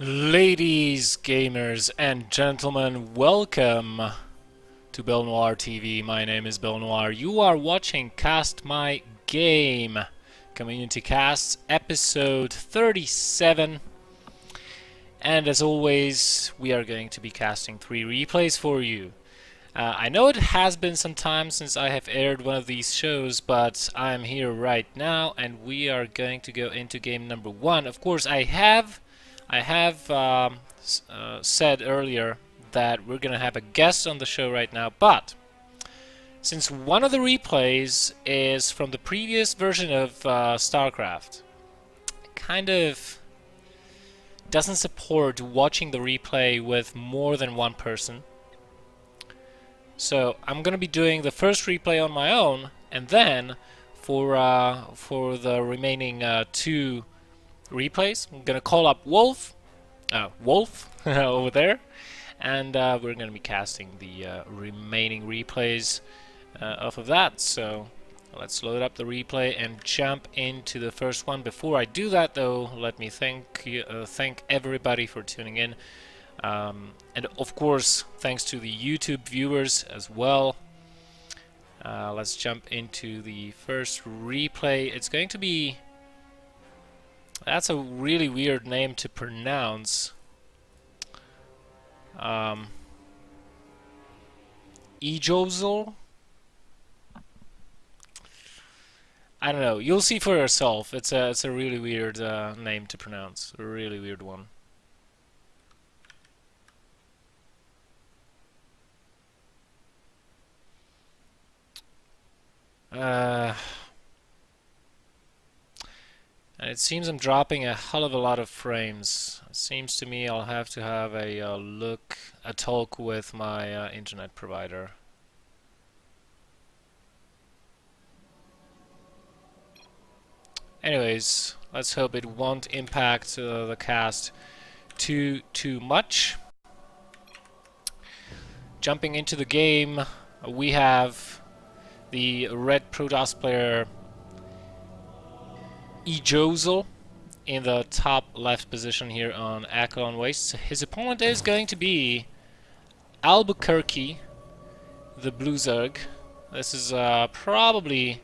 Ladies, gamers, and gentlemen, welcome to Belnoir TV. My name is Belnoir. You are watching Cast My Game, Community Casts, episode 37. And as always, we are going to be casting 3 replays for you. I know it has been some time since I have aired one of these shows, but I'm here right now, and we are going to go into game number 1. Of course, I have said earlier that we're going to have a guest on the show right now, but since one of the replays is from the previous version of StarCraft, it kind of doesn't support watching the replay with more than one person. So I'm going to be doing the first replay on my own, and then for the remaining 2 replays, I'm going to call up Wolf over there, and we're going to be casting the remaining replays off of that. So let's load up the replay and jump into the first one. Before I do that, though, let me thank everybody for tuning in, and of course thanks to the YouTube viewers as well. Let's jump into the first replay. It's going to be... That's a really weird name to pronounce. Ejozl? I don't know. You'll see for yourself. It's a really weird name to pronounce. A really weird one. And it seems I'm dropping a hell of a lot of frames. It seems to me I'll have to have a talk with my internet provider. Anyways, let's hope it won't impact the cast too much. Jumping into the game, we have the red Protoss player ejozl in the top left position here on Acheron Wastes. His opponent is going to be AlBuKeRkE, the blue Zerg. This is probably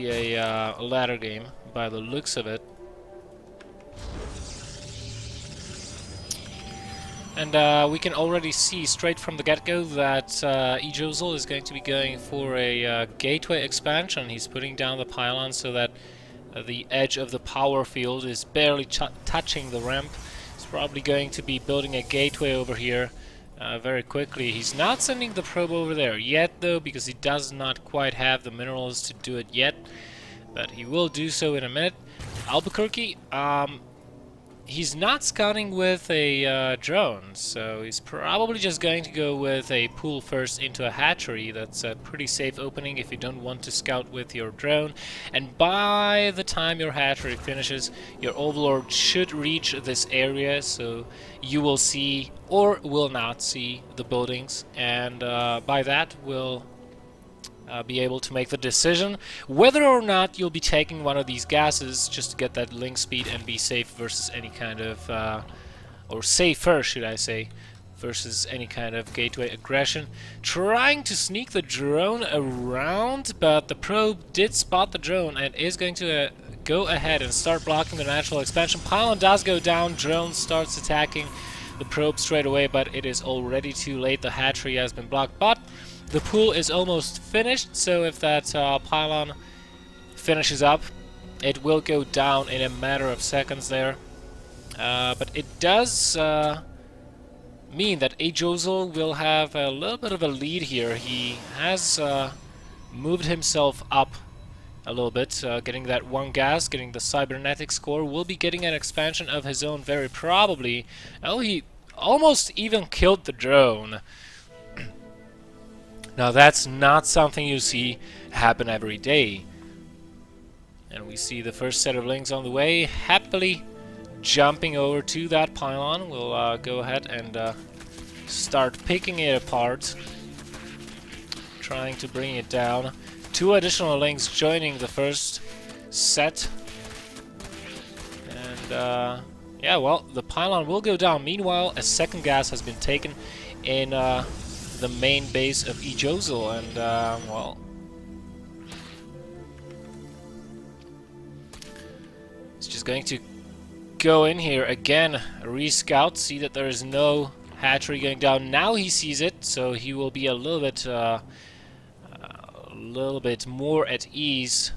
a ladder game by the looks of it. And we can already see straight from the get-go that ejozl is going to be going for a gateway expansion. He's putting down the pylon so that the edge of the power field is barely touching the ramp. He's probably going to be building a gateway over here very quickly. He's not sending the probe over there yet, though, because he does not quite have the minerals to do it yet. But he will do so in a minute. AlBuKeRkE, he's not scouting with a drone, so he's probably just going to go with a pool first into a hatchery. That's a pretty safe opening if you don't want to scout with your drone. And by the time your hatchery finishes, your overlord should reach this area, so you will see or will not see the buildings, and by that will be able to make the decision whether or not you'll be taking one of these gases just to get that link speed and be safe versus any kind of or safer, should I say, versus any kind of gateway aggression. Trying to sneak the drone around, but the probe did spot the drone and is going to go ahead and start blocking the natural expansion. Pylon does go down, drone starts attacking the probe straight away, but it is already too late. The hatchery has been blocked, but the pool is almost finished, so if that pylon finishes up, it will go down in a matter of seconds there. But it does mean that ejozl will have a little bit of a lead here. He has moved himself up a little bit, getting that 1 gas, getting the cybernetic score, will be getting an expansion of his own very probably. Oh, he almost even killed the drone. Now that's not something you see happen every day. And we see the first set of links on the way, happily jumping over to that pylon. We'll go ahead and start picking it apart, trying to bring it down. 2 additional links joining the first set. And Yeah, well, the pylon will go down. Meanwhile, a second gas has been taken in the main base of ejozl, and well, it's just going to go in here again, re-scout, see that there is no hatchery going down. Now he sees it, so he will be a little bit more at ease,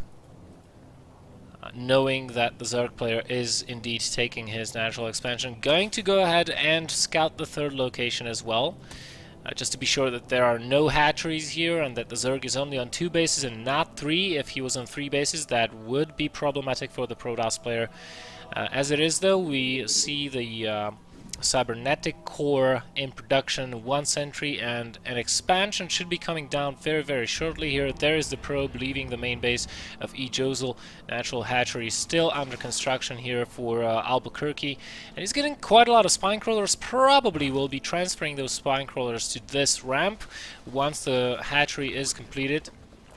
knowing that the Zerg player is indeed taking his natural expansion. Going to go ahead and scout the third location as well, just to be sure that there are no hatcheries here and that the Zerg is only on 2 bases and not 3. If he was on 3 bases, that would be problematic for the Protoss player. As it is, though, we see the cybernetic core in production, 1 sentry, and an expansion should be coming down very, very shortly here. There is the probe leaving the main base of ejozl. Natural hatchery still under construction here for AlBuKeRkE, and he's getting quite a lot of spine crawlers. Probably will be transferring those spine crawlers to this ramp once the hatchery is completed.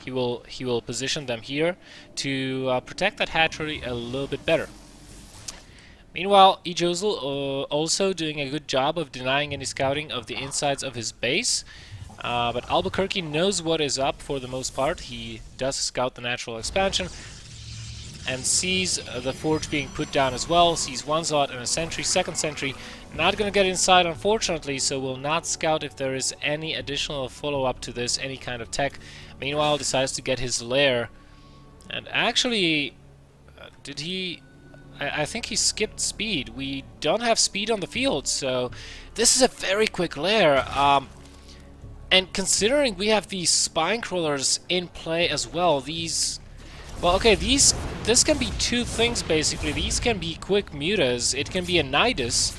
He will position them here to protect that hatchery a little bit better. Meanwhile, ejozl also doing a good job of denying any scouting of the insides of his base. But AlBuKeRkE knows what is up for the most part. He does scout the natural expansion and sees the forge being put down as well. Sees 1 Zod and a sentry, second sentry. Not going to get inside, unfortunately, so will not scout if there is any additional follow-up to this, any kind of tech. Meanwhile, decides to get his lair. And actually, did he... I think he skipped speed. We don't have speed on the field, so this is a very quick lair. And considering we have these spine crawlers in play as well, these... Well, okay, this can be 2 things, basically. These can be quick mutas. It can be a nidus.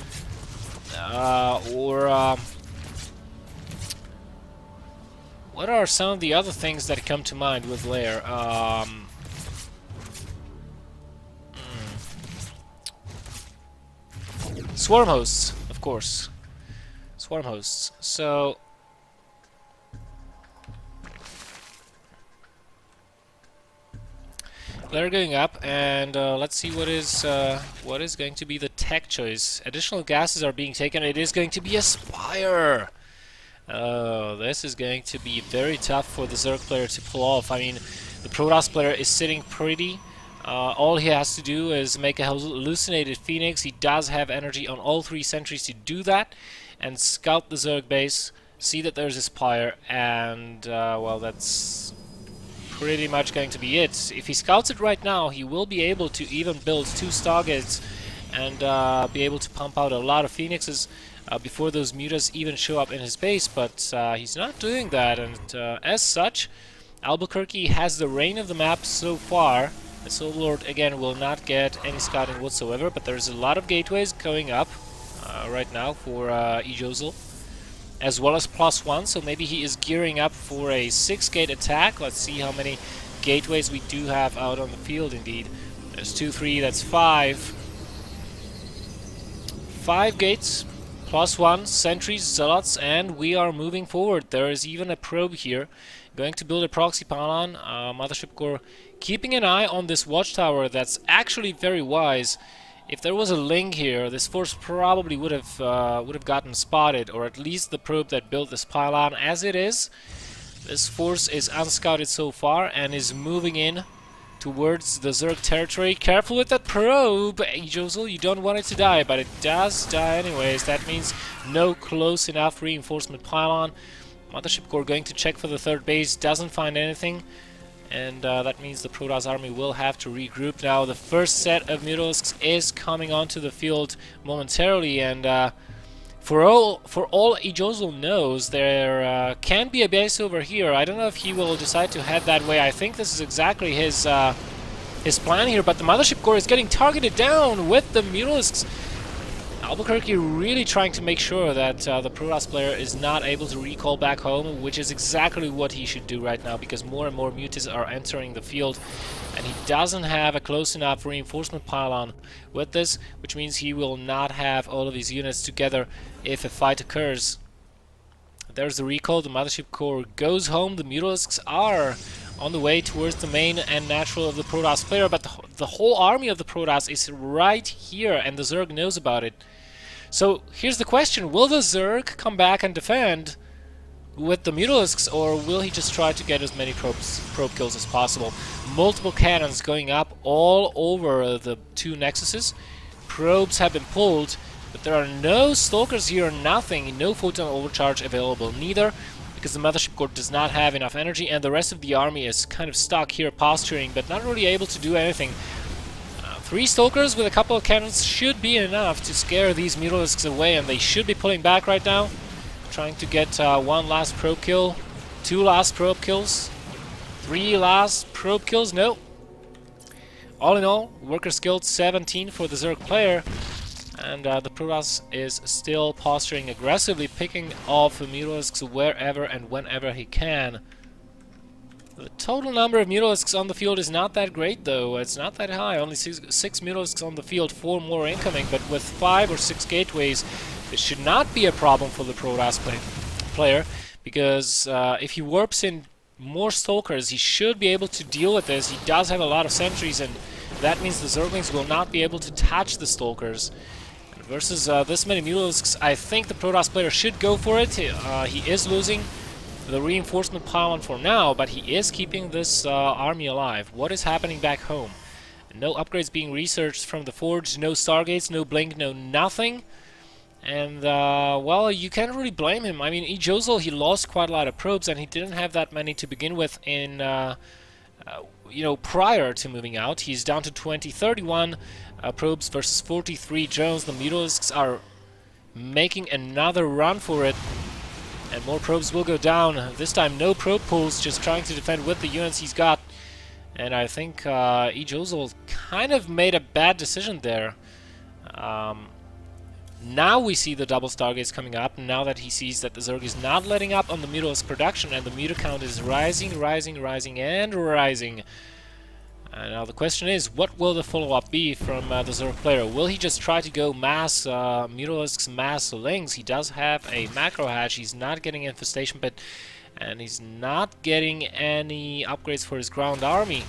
What are some of the other things that come to mind with lair? Swarm hosts, of course. Swarm hosts. So they're going up, and let's see what is going to be the tech choice. Additional gases are being taken. It is going to be a Spire. Oh, this is going to be very tough for the Zerg player to pull off. I mean, the Protoss player is sitting pretty. All he has to do is make a hallucinated Phoenix. He does have energy on all 3 sentries to do that, and scout the Zerg base, see that there's a Spire, and well, that's pretty much going to be it. If he scouts it right now, he will be able to even build 2 Stargates and be able to pump out a lot of Phoenixes before those mutas even show up in his base, but he's not doing that, and as such, AlBuKeRkE has the reign of the map so far. The Soul Lord, again, will not get any scouting whatsoever, but there's a lot of gateways going up right now for ejozl, as well as +1, so maybe he is gearing up for a 6-gate attack. Let's see how many gateways we do have out on the field, indeed. There's 2, 3, that's 5. 5 gates, +1, sentries, zealots, and we are moving forward. There is even a probe here. Going to build a proxy pylon, Mothership Core keeping an eye on this watchtower. That's actually very wise. If there was a link here, this force probably would have gotten spotted, or at least the probe that built this pylon. As it is, this force is unscouted so far and is moving in towards the Zerg territory. Careful with that probe, ejozl. You don't want it to die, but it does die anyways. That means no close enough reinforcement pylon. Mothership Core going to check for the 3rd base, doesn't find anything, and that means the Protoss army will have to regroup now. The first set of Mutalisks is coming onto the field momentarily, and for all ejozl knows, there can be a base over here. I don't know if he will decide to head that way. I think this is exactly his plan here, but the Mothership Core is getting targeted down with the Mutalisks. AlBuKeRkE really trying to make sure that the Protoss player is not able to recall back home, which is exactly what he should do right now, because more and more mutas are entering the field, and he doesn't have a close enough reinforcement pylon with this, which means he will not have all of his units together if a fight occurs. There's the recall, the Mothership Core goes home, the Mutalisks are on the way towards the main and natural of the Protoss player, but the whole army of the Protoss is right here, and the Zerg knows about it. So here's the question: will the Zerg come back and defend with the Mutalisks, or will he just try to get as many probe kills as possible? Multiple cannons going up all over the two Nexuses. Probes have been pulled, but there are no Stalkers here, nothing, no photon overcharge available, neither, because the Mothership Core does not have enough energy, and the rest of the army is kind of stuck here posturing, but not really able to do anything. 3 Stalkers with a couple of cannons should be enough to scare these Mutalisks away, and they should be pulling back right now, trying to get 1 last probe kill, 2 last probe kills, 3 last probe kills, no. All in all, Workers Guild 17 for the Zerg player, and the Protoss is still posturing aggressively, picking off the Mutalisks wherever and whenever he can. The total number of Mutalisks on the field is not that great though, it's not that high, only 6 Mutalisks on the field, 4 more incoming, but with 5 or 6 gateways, this should not be a problem for the Protoss player, because if he warps in more Stalkers, he should be able to deal with this. He does have a lot of sentries, and that means the Zerglings will not be able to touch the Stalkers. And versus this many Mutalisks, I think the Protoss player should go for it. He is losing the reinforcement pylon for now, but he is keeping this army alive. What is happening back home? No upgrades being researched from the Forge, no Stargates, no Blink, no nothing. And, well, you can't really blame him. I mean, ejozl, he lost quite a lot of probes, and he didn't have that many to begin with in, you know, prior to moving out. He's down to 31 probes versus 43 drones. The Mutalisks are making another run for it, and more probes will go down. This time, no probe pulls, just trying to defend with the units he's got. And I think ejozl kind of made a bad decision there. Now we see the double Stargates coming up, now that he sees that the Zerg is not letting up on the Mutalisk production, and the Muta count is rising, rising, rising, and rising. And now the question is, what will the follow-up be from the Zerg player? Will he just try to go mass Mutalisks, mass Lings? He does have a macro hatch, he's not getting infestation, and he's not getting any upgrades for his ground army.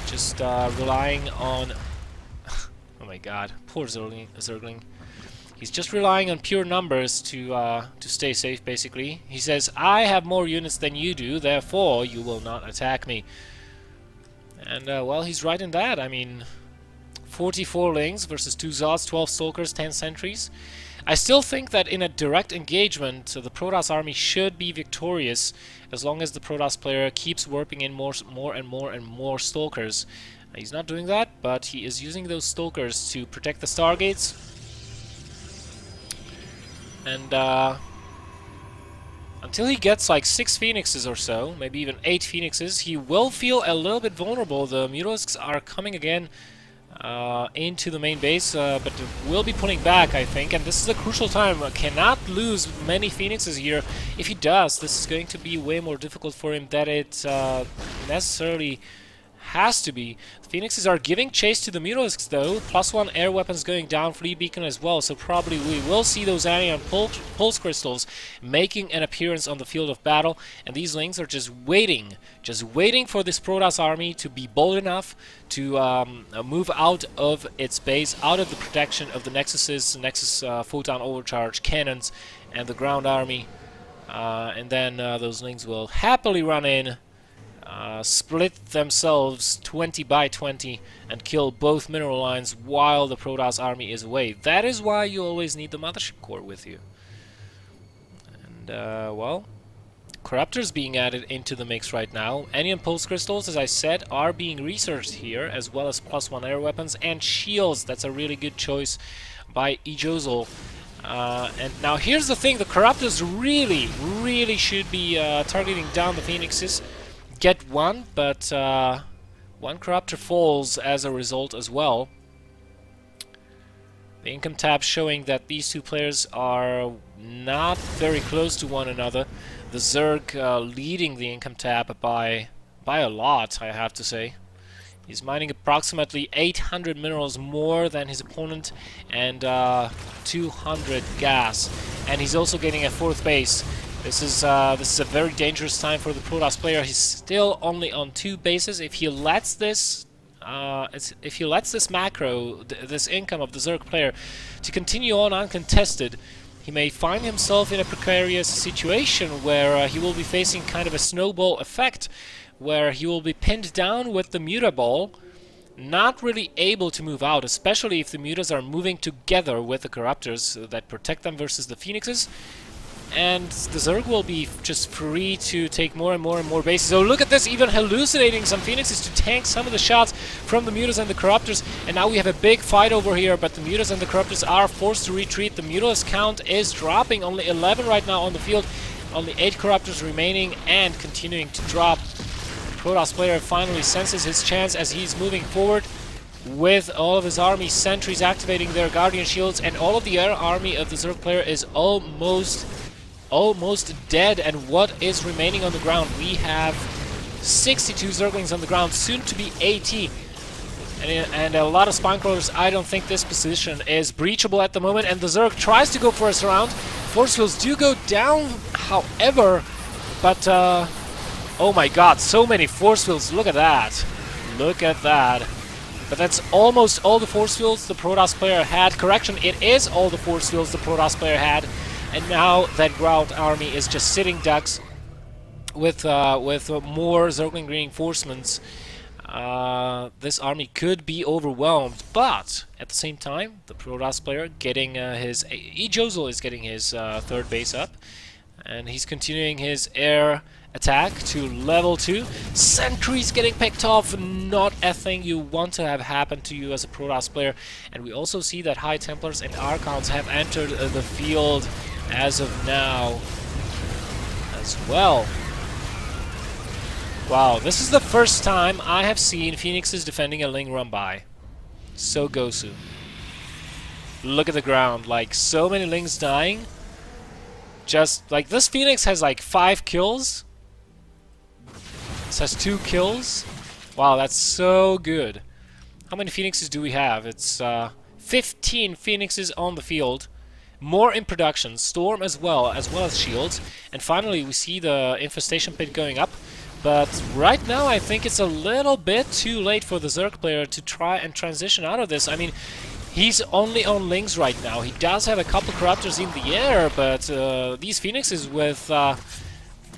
Just relying on... Oh my god, poor Zergling. He's just relying on pure numbers to stay safe, basically. He says, I have more units than you do, therefore you will not attack me. And, well, he's right in that. I mean, 44 Lings versus 2 Zods, 12 Stalkers, 10 Sentries. I still think that in a direct engagement, the Protoss army should be victorious, as long as the Protoss player keeps warping in more and more Stalkers. He's not doing that, but he is using those Stalkers to protect the Stargates. And until he gets like 6 Phoenixes or so, maybe even 8 Phoenixes, he will feel a little bit vulnerable. The Mutalisks are coming again into the main base, but will be pulling back, I think. And this is a crucial time. Cannot lose many Phoenixes here. If he does, this is going to be way more difficult for him than it necessarily has to be. The Phoenixes are giving chase to the Mutalisks though. +1 air weapons going down, free beacon as well, so probably we will see those anion pulse crystals making an appearance on the field of battle, and these Lings are just waiting for this Protoss army to be bold enough to move out of its base, out of the protection of the Nexuses, Nexus photon overcharge cannons, and the ground army, and then those Lings will happily run in, split themselves 20 by 20 and kill both mineral lines while the Protoss army is away. That is why you always need the Mothership Core with you. And, well, Corruptors being added into the mix right now. Anion Pulse Crystals, as I said, are being researched here, as well as +1 air weapons and shields. That's a really good choice by ejozl. And now here's the thing, the Corruptors really should be targeting down the Phoenixes. Get one, but one Corruptor falls as a result as well. The income tab showing that these two players are not very close to one another. The Zerg leading the income tab by a lot, I have to say. He's mining approximately 800 minerals more than his opponent, and 200 gas. And he's also getting a 4th base. This is a very dangerous time for the Protoss player. He's still only on 2 bases. If he lets this macro, this income of the Zerg player, to continue on uncontested, he may find himself in a precarious situation where he will be facing kind of a snowball effect, where he will be pinned down with the Muta ball, not really able to move out, especially if the Mutas are moving together with the Corruptors that protect them versus the Phoenixes. And the Zerg will be just free to take more and more and more bases. So look at this, even hallucinating some Phoenixes to tank some of the shots from the Mutas and the Corruptors. And now we have a big fight over here, but the Mutas and the Corruptors are forced to retreat. The Mutas count is dropping, only 11 right now on the field. Only 8 Corruptors remaining and continuing to drop. The Protoss player finally senses his chance as he's moving forward with all of his army sentries activating their Guardian Shields, and all of the air army of the Zerg player is almost dead. And what is remaining on the ground? We have 62 Zerglings on the ground, soon to be 80. And a lot of spine crawlers. I don't think this position is breachable at the moment, and the Zerg tries to go for a surround. Force fields do go down, however, but oh my god, so many force fields. Look at that. Look at that. But that's almost all the force fields the Protoss player had. Correction, it is all the force fields the Protoss player had. And now that ground army is just sitting ducks with more Zergling reinforcements. This army could be overwhelmed, but at the same time, the Protoss player getting his ejozl is getting his 3rd base up, and he's continuing his air attack to level 2. Sentries getting picked off, not a thing you want to have happen to you as a Protoss player. And we also see that High Templars and Archons have entered the field as of now as well. Wow, this is the first time I have seen Phoenixes defending a Ling run by. So Gosu. Look at the ground, like so many Lings dying. Just like this Phoenix has like 5 kills. This has 2 kills. Wow, that's so good. How many Phoenixes do we have? It's 15 Phoenixes on the field. More in production, Storm as well as Shields. And finally we see the Infestation Pit going up. But right now I think it's a little bit too late for the Zerg player to try and transition out of this. I mean, he's only on Lings right now. He does have a couple Corruptors in the air, but these Phoenixes with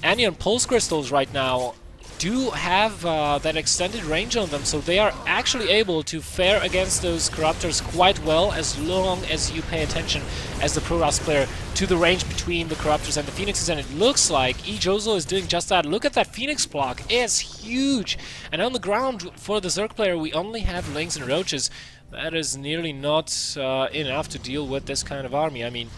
Anion Pulse Crystals right now do have that extended range on them, so they are actually able to fare against those Corruptors quite well, as long as you pay attention as the Protoss player to the range between the Corruptors and the Phoenixes. And it looks like ejozl is doing just that. Look at that Phoenix block, it's huge. And on the ground for the Zerg player we only have Lings and Roaches. That is nearly not enough to deal with this kind of army. I mean,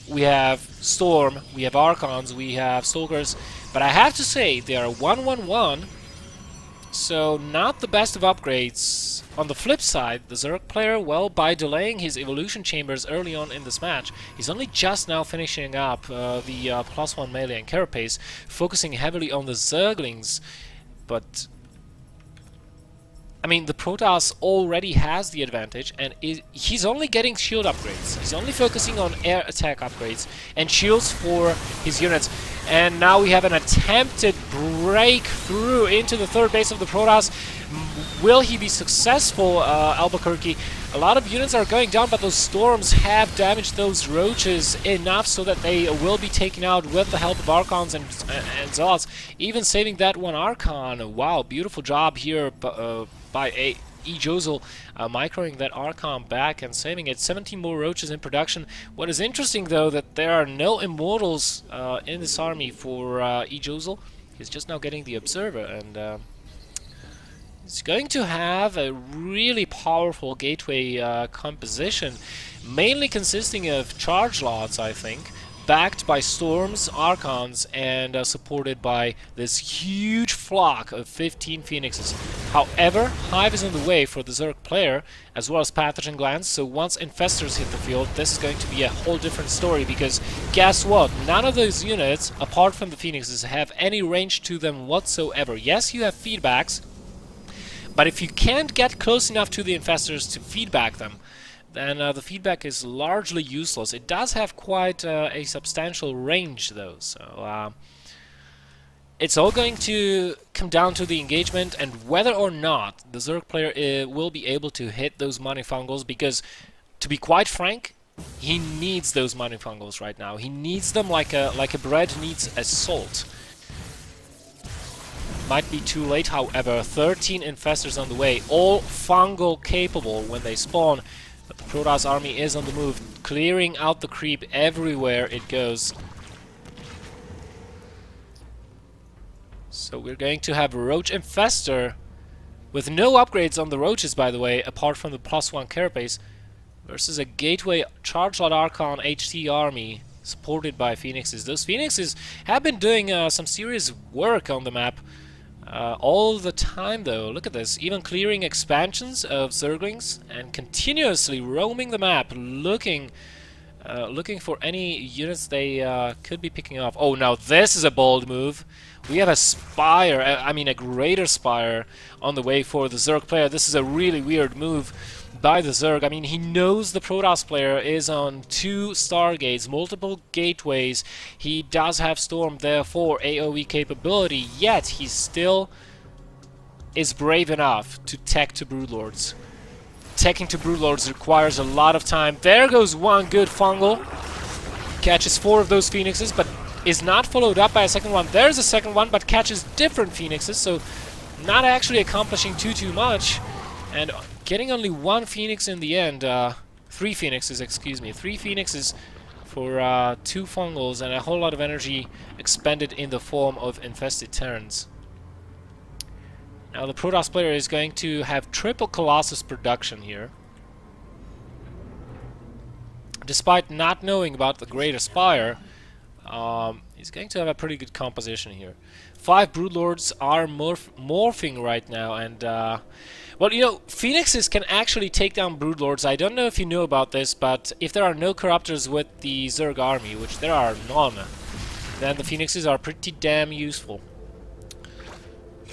we have Storm, we have Archons, we have Stalkers, but I have to say they are 1-1-1, so not the best of upgrades. On the flip side, the Zerg player, well, by delaying his evolution chambers early on in this match, he's only just now finishing up the +1 melee and carapace, focusing heavily on the Zerglings. But I mean, the Protoss already has the advantage, and he's only getting shield upgrades. He's only focusing on air attack upgrades and shields for his units. And now we have an attempted breakthrough into the 3rd base of the Protoss. Will he be successful, AlBuKeRkE? A lot of units are going down, but those Storms have damaged those Roaches enough so that they will be taken out with the help of Archons and Zealots, even saving that one Archon. Wow, beautiful job here by ejozl, microing that Archon back and saving it. 17 more Roaches in production. What is interesting, though, that there are no Immortals in this army for ejozl. He's just now getting the Observer, and it's going to have a really powerful gateway composition, mainly consisting of charge lots, I think, backed by Storms, Archons, and supported by this huge flock of 15 Phoenixes. However, Hive is in the way for the Zerg player, as well as Pathogen Glands, so once Infestors hit the field, this is going to be a whole different story, because guess what? None of those units, apart from the Phoenixes, have any range to them whatsoever. Yes, you have feedbacks, but if you can't get close enough to the Infestors to feedback them, then the feedback is largely useless. It does have quite a substantial range though, so it's all going to come down to the engagement and whether or not the Zerg player will be able to hit those Monifungals, because, to be quite frank, he needs those Monifungals right now. He needs them like a bread needs a salt. Might be too late, however. 13 infestors on the way, all fungal capable when they spawn. But the Protoss army is on the move, clearing out the creep everywhere it goes. So we're going to have a Roach Infestor with no upgrades on the Roaches, by the way, apart from the +1 carapace, versus a Gateway Charge-Lot Archon HT army supported by Phoenixes. Those Phoenixes have been doing some serious work on the map all the time, though. Look at this, even clearing expansions of Zerglings and continuously roaming the map, looking for any units they could be picking off. Oh, now this is a bold move. We have a Spire, I mean a Greater Spire on the way for the Zerg player. This is a really weird move by the Zerg. I mean, he knows the Protoss player is on 2 Stargates, multiple gateways. He does have Storm, therefore AoE capability, yet he still is brave enough to tech to Broodlords. Teching to Broodlords requires a lot of time. There goes one good fungal. Catches 4 of those Phoenixes, but is not followed up by a second one. There's a second one, but catches different Phoenixes, so not actually accomplishing too much. And getting only 1 Phoenix in the end. 3 Phoenixes, excuse me. 3 Phoenixes for 2 fungals and a whole lot of energy expended in the form of infested Terrans. Now the Protoss player is going to have triple Colossus production here. Despite not knowing about the Greater Spire, he's going to have a pretty good composition here. 5 Broodlords are morphing right now, and well, you know, Phoenixes can actually take down Broodlords. I don't know if you know about this, but if there are no Corruptors with the Zerg army, which there are none, then the Phoenixes are pretty damn useful.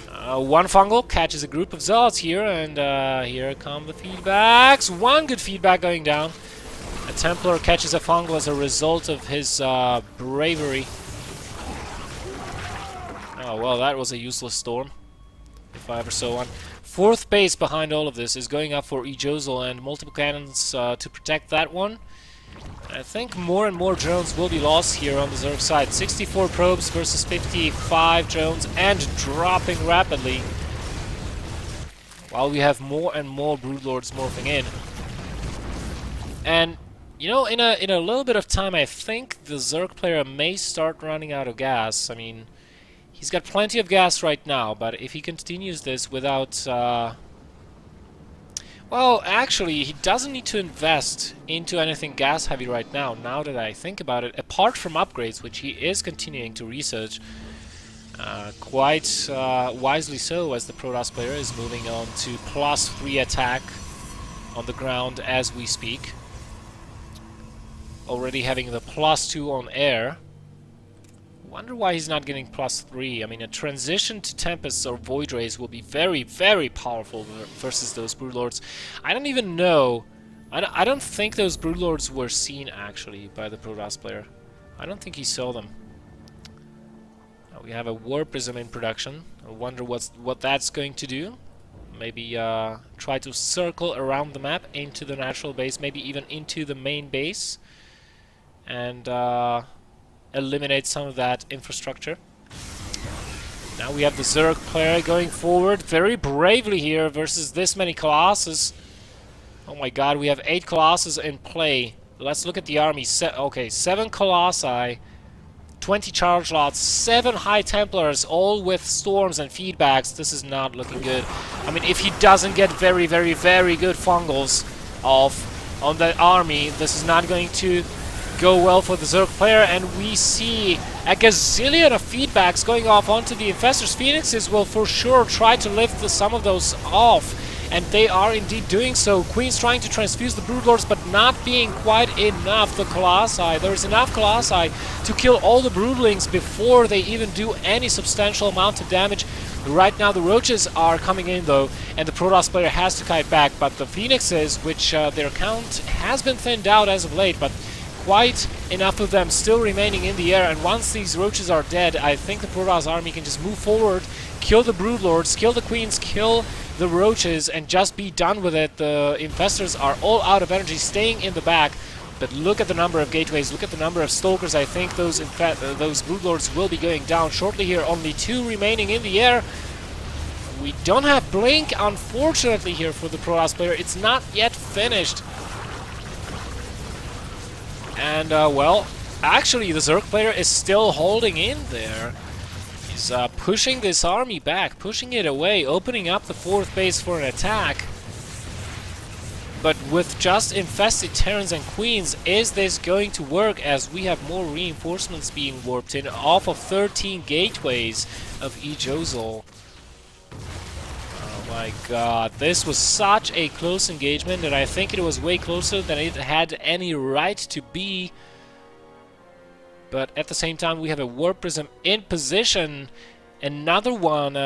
1 fungal catches a group of Zealots here, and here come the feedbacks. 1 good feedback going down. A Templar catches a fungal as a result of his bravery. Oh, well, that was a useless storm, if I ever saw one. 4th base behind all of this is going up for ejozl and multiple cannons to protect that one. I think more and more drones will be lost here on the Zerg side. 64 probes versus 55 drones, and dropping rapidly, while we have more and more Broodlords morphing in. And you know, in a little bit of time, I think the Zerg player may start running out of gas. I mean, he's got plenty of gas right now, but if he continues this without well, actually, he doesn't need to invest into anything gas-heavy right now, now that I think about it, apart from upgrades, which he is continuing to research, quite wisely so, as the Protoss player is moving on to +3 attack on the ground as we speak. Already having the +2 on air. Wonder why he's not getting +3. I mean, a transition to Tempests or Void Rays will be very, very powerful versus those Broodlords. I don't even know. I don't think those Broodlords were seen, actually, by the Protoss player. I don't think he saw them. Now we have a War Prism in production. I wonder what that's going to do. Maybe try to circle around the map into the natural base, maybe even into the main base, and eliminate some of that infrastructure. Now we have the Zerg player going forward very bravely here versus this many Colossus. Oh my god, we have 8 Colossus in play. Let's look at the army. Okay, 7 Colossi, 20 Charge Lots, 7 High Templars, all with Storms and feedbacks. This is not looking good. I mean, if he doesn't get very, very, very good fungals off on that army, this is not going to go well for the Zerg player, and we see a gazillion of feedbacks going off onto the Infestors. Phoenixes will for sure try to lift some of those off, and they are indeed doing so. Queen's trying to transfuse the Broodlords, but not being quite enough. The Colossi, there's enough Colossi to kill all the Broodlings before they even do any substantial amount of damage. Right now the Roaches are coming in though, and the Protoss player has to kite back, but the Phoenixes, which their count has been thinned out as of late, but quite enough of them still remaining in the air, and once these Roaches are dead, I think the Protoss army can just move forward, kill the Broodlords, kill the Queens, kill the Roaches, and just be done with it. The Infestors are all out of energy, staying in the back, but look at the number of gateways, look at the number of Stalkers. I think those Broodlords will be going down shortly here. Only 2 remaining in the air. We don't have Blink, unfortunately, here for the Protoss player. It's not yet finished. And, well, actually, the Zerg player is still holding in there. He's pushing this army back, pushing it away, opening up the 4th base for an attack. But with just infested Terrans and Queens, is this going to work, as we have more reinforcements being warped in off of 13 gateways of ejozl? Oh my god, this was such a close engagement, and I think it was way closer than it had any right to be. But at the same time, we have a Warp Prism in position. Another one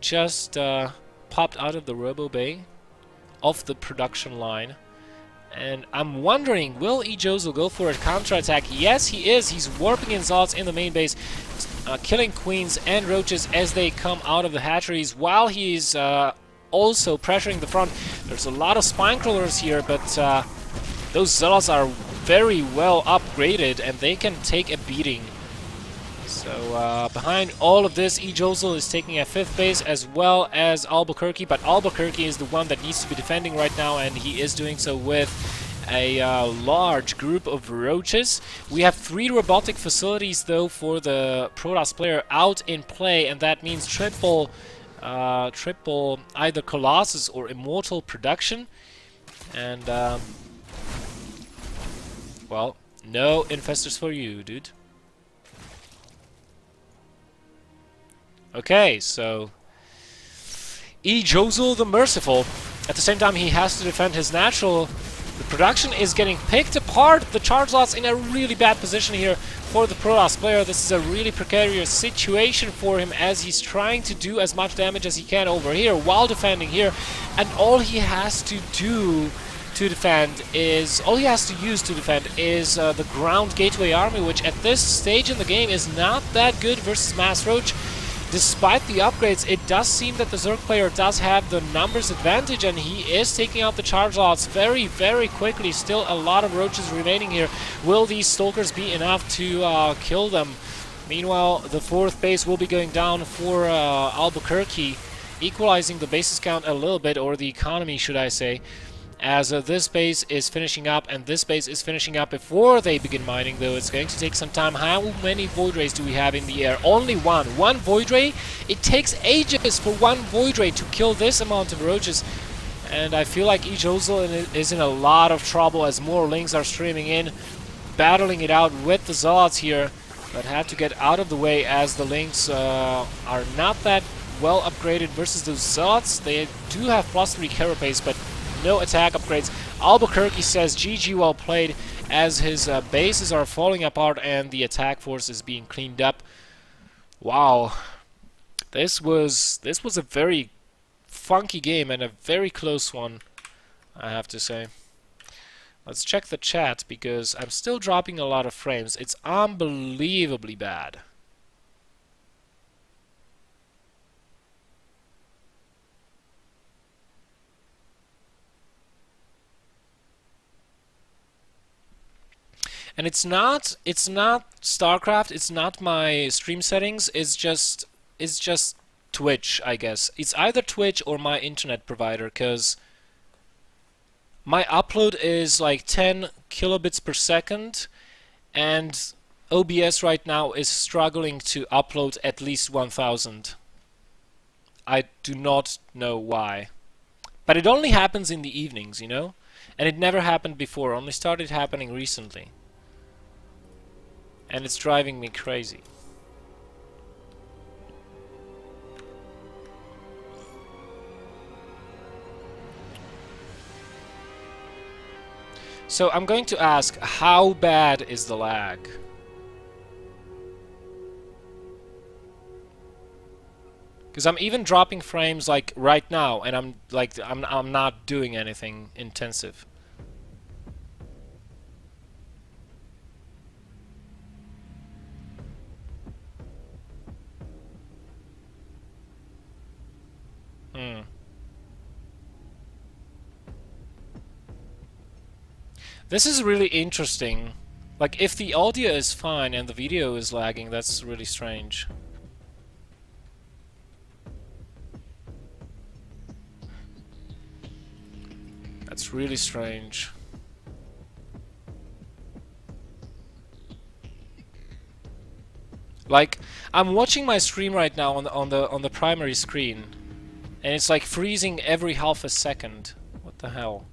just popped out of the Robo Bay, off the production line. And I'm wondering, will ejozl go for a counterattack? Yes, he is. He's warping in Zots in the main base, killing Queens and Roaches as they come out of the hatcheries, while he's also pressuring the front. There's a lot of spine crawlers here, but those Zealots are very well upgraded, and they can take a beating. So behind all of this, ejozl is taking a 5th base, as well as AlBuKeRkE, but AlBuKeRkE is the one that needs to be defending right now, and he is doing so with a large group of Roaches. We have 3 robotic facilities though for the Protoss player out in play, and that means triple either Colossus or Immortal production. And well, no Infestors for you, dude. Okay, so ejozl the Merciful. At the same time, he has to defend his natural. The production is getting picked apart. The charge slot's in a really bad position here for the Protoss player. This is a really precarious situation for him, as he's trying to do as much damage as he can over here while defending here. And all he has to do to defend is, the ground gateway army, which at this stage in the game is not that good versus Mass Roach. Despite the upgrades, it does seem that the Zerg player does have the numbers advantage, and he is taking out the charge lots very, very quickly. Still a lot of Roaches remaining here. Will these Stalkers be enough to kill them? Meanwhile, the 4th base will be going down for AlBuKeRkE, equalizing the bases count a little bit, or the economy, should I say, as this base is finishing up, and this base is finishing up before they begin mining, though it's going to take some time. How many Void Rays do we have in the air? Only one. One Void Ray? It takes ages for one Void Ray to kill this amount of Roaches. And I feel like ejozl is in a lot of trouble as more Lings are streaming in, battling it out with the Zealots here, but had to get out of the way as the Lings are not that well upgraded versus those Zealots. They do have +3 carapace, but no attack upgrades. AlBuKeRkE says GG, well played, as his bases are falling apart and the attack force is being cleaned up. Wow, this was a very funky game and a very close one, I have to say. Let's check the chat, because I'm still dropping a lot of frames. It's unbelievably bad. And it's not StarCraft, it's not my stream settings, it's just Twitch, I guess. It's either Twitch or my internet provider, because my upload is like 10 kilobits per second, and OBS right now is struggling to upload at least 1000. I do not know why. But it only happens in the evenings, you know? And it never happened before, only started happening recently. And it's driving me crazy. So I'm going to ask, how bad is the lag? Because I'm even dropping frames like right now, and I'm not doing anything intensive. Hmm. This is really interesting. Like, if the audio is fine and the video is lagging, that's really strange. That's really strange. Like, I'm watching my stream right now on the primary screen, and it's like freezing every half a second. What the hell?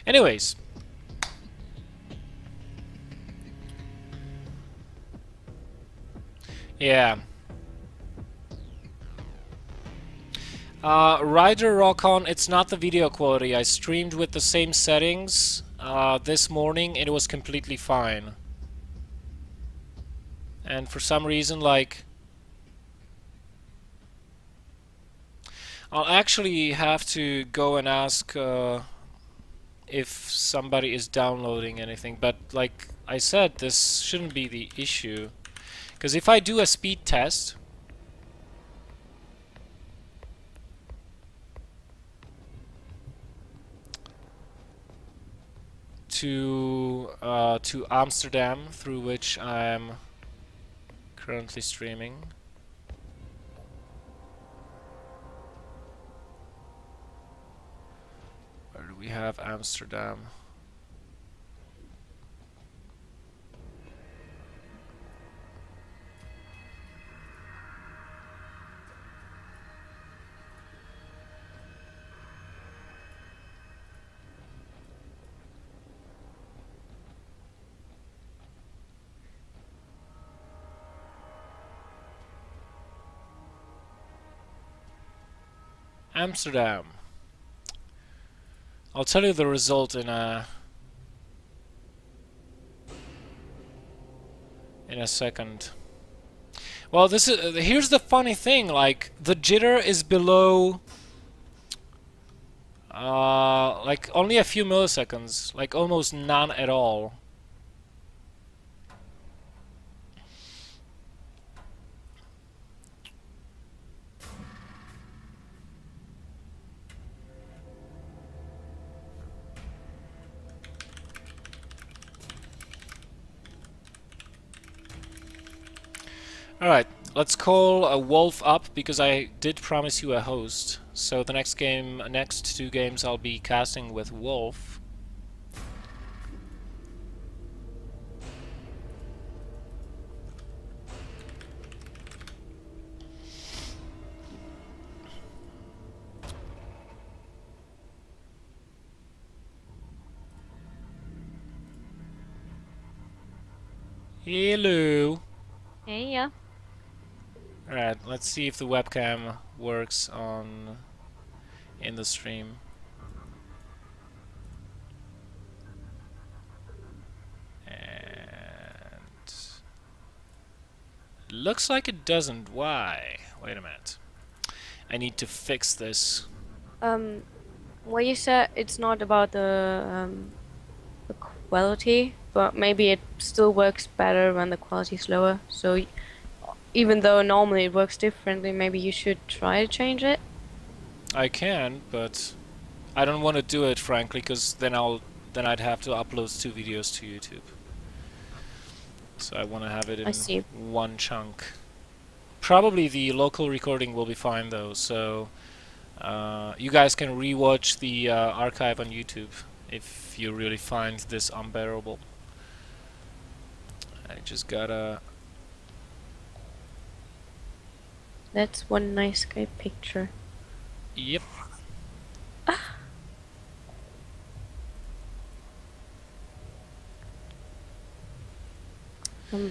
Anyways. Yeah. Rider Rockon, it's not the video quality. I streamed with the same settings this morning, and it was completely fine. And for some reason, like... I'll actually have to go and ask if somebody is downloading anything, but like I said, this shouldn't be the issue. Because if I do a speed test... to Amsterdam, through which I'm currently streaming. Where do we have Amsterdam? Amsterdam. I'll tell you the result in a second. Well, this is here's the funny thing. Like, the jitter is below like only a few milliseconds, like almost none at all. Alright, let's call a Wolf up, because I did promise you a host. So the next two games I'll be casting with Wolf. Hello. Hey, yeah. Alright, let's see if the webcam works in the stream. And looks like it doesn't. Why? Wait a minute. I need to fix this. Well, you said it's not about the quality, but maybe it still works better when the quality is lower. So even though normally it works differently, maybe you should try to change it. I can, but I don't want to do it, frankly, because then I'd have to upload 2 videos to YouTube. So I want to have it in one chunk. Probably the local recording will be fine though, so you guys can rewatch the archive on YouTube if you really find this unbearable. I just gotta... That's one nice guy picture. Yep.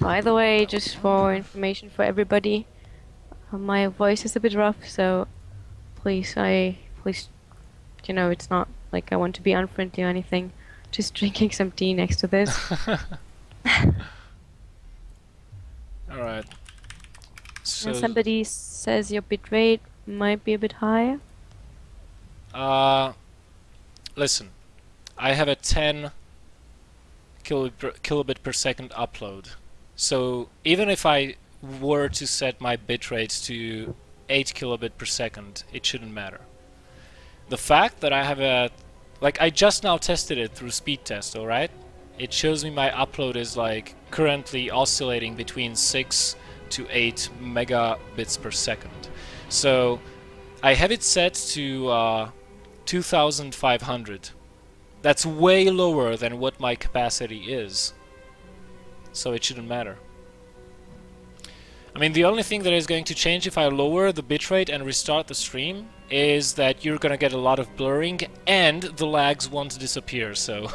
By the way, just for information for everybody, my voice is a bit rough, so please, you know, it's not like I want to be unfriendly or anything. Just drinking some tea next to this. Alright. So, Somebody says your bitrate might be a bit high. listen, I have a 10 kilobit per second upload. So even if I were to set my bitrate to 8 kilobit per second, it shouldn't matter. The fact that I have a... Like, I just now tested it through speed test, alright? It shows me my upload is like currently oscillating between 6 to 8 megabits per second. So I have it set to 2500. That's way lower than what my capacity is. So it shouldn't matter. I mean, the only thing that is going to change if I lower the bitrate and restart the stream is that you're gonna get a lot of blurring and the lags won't disappear, so...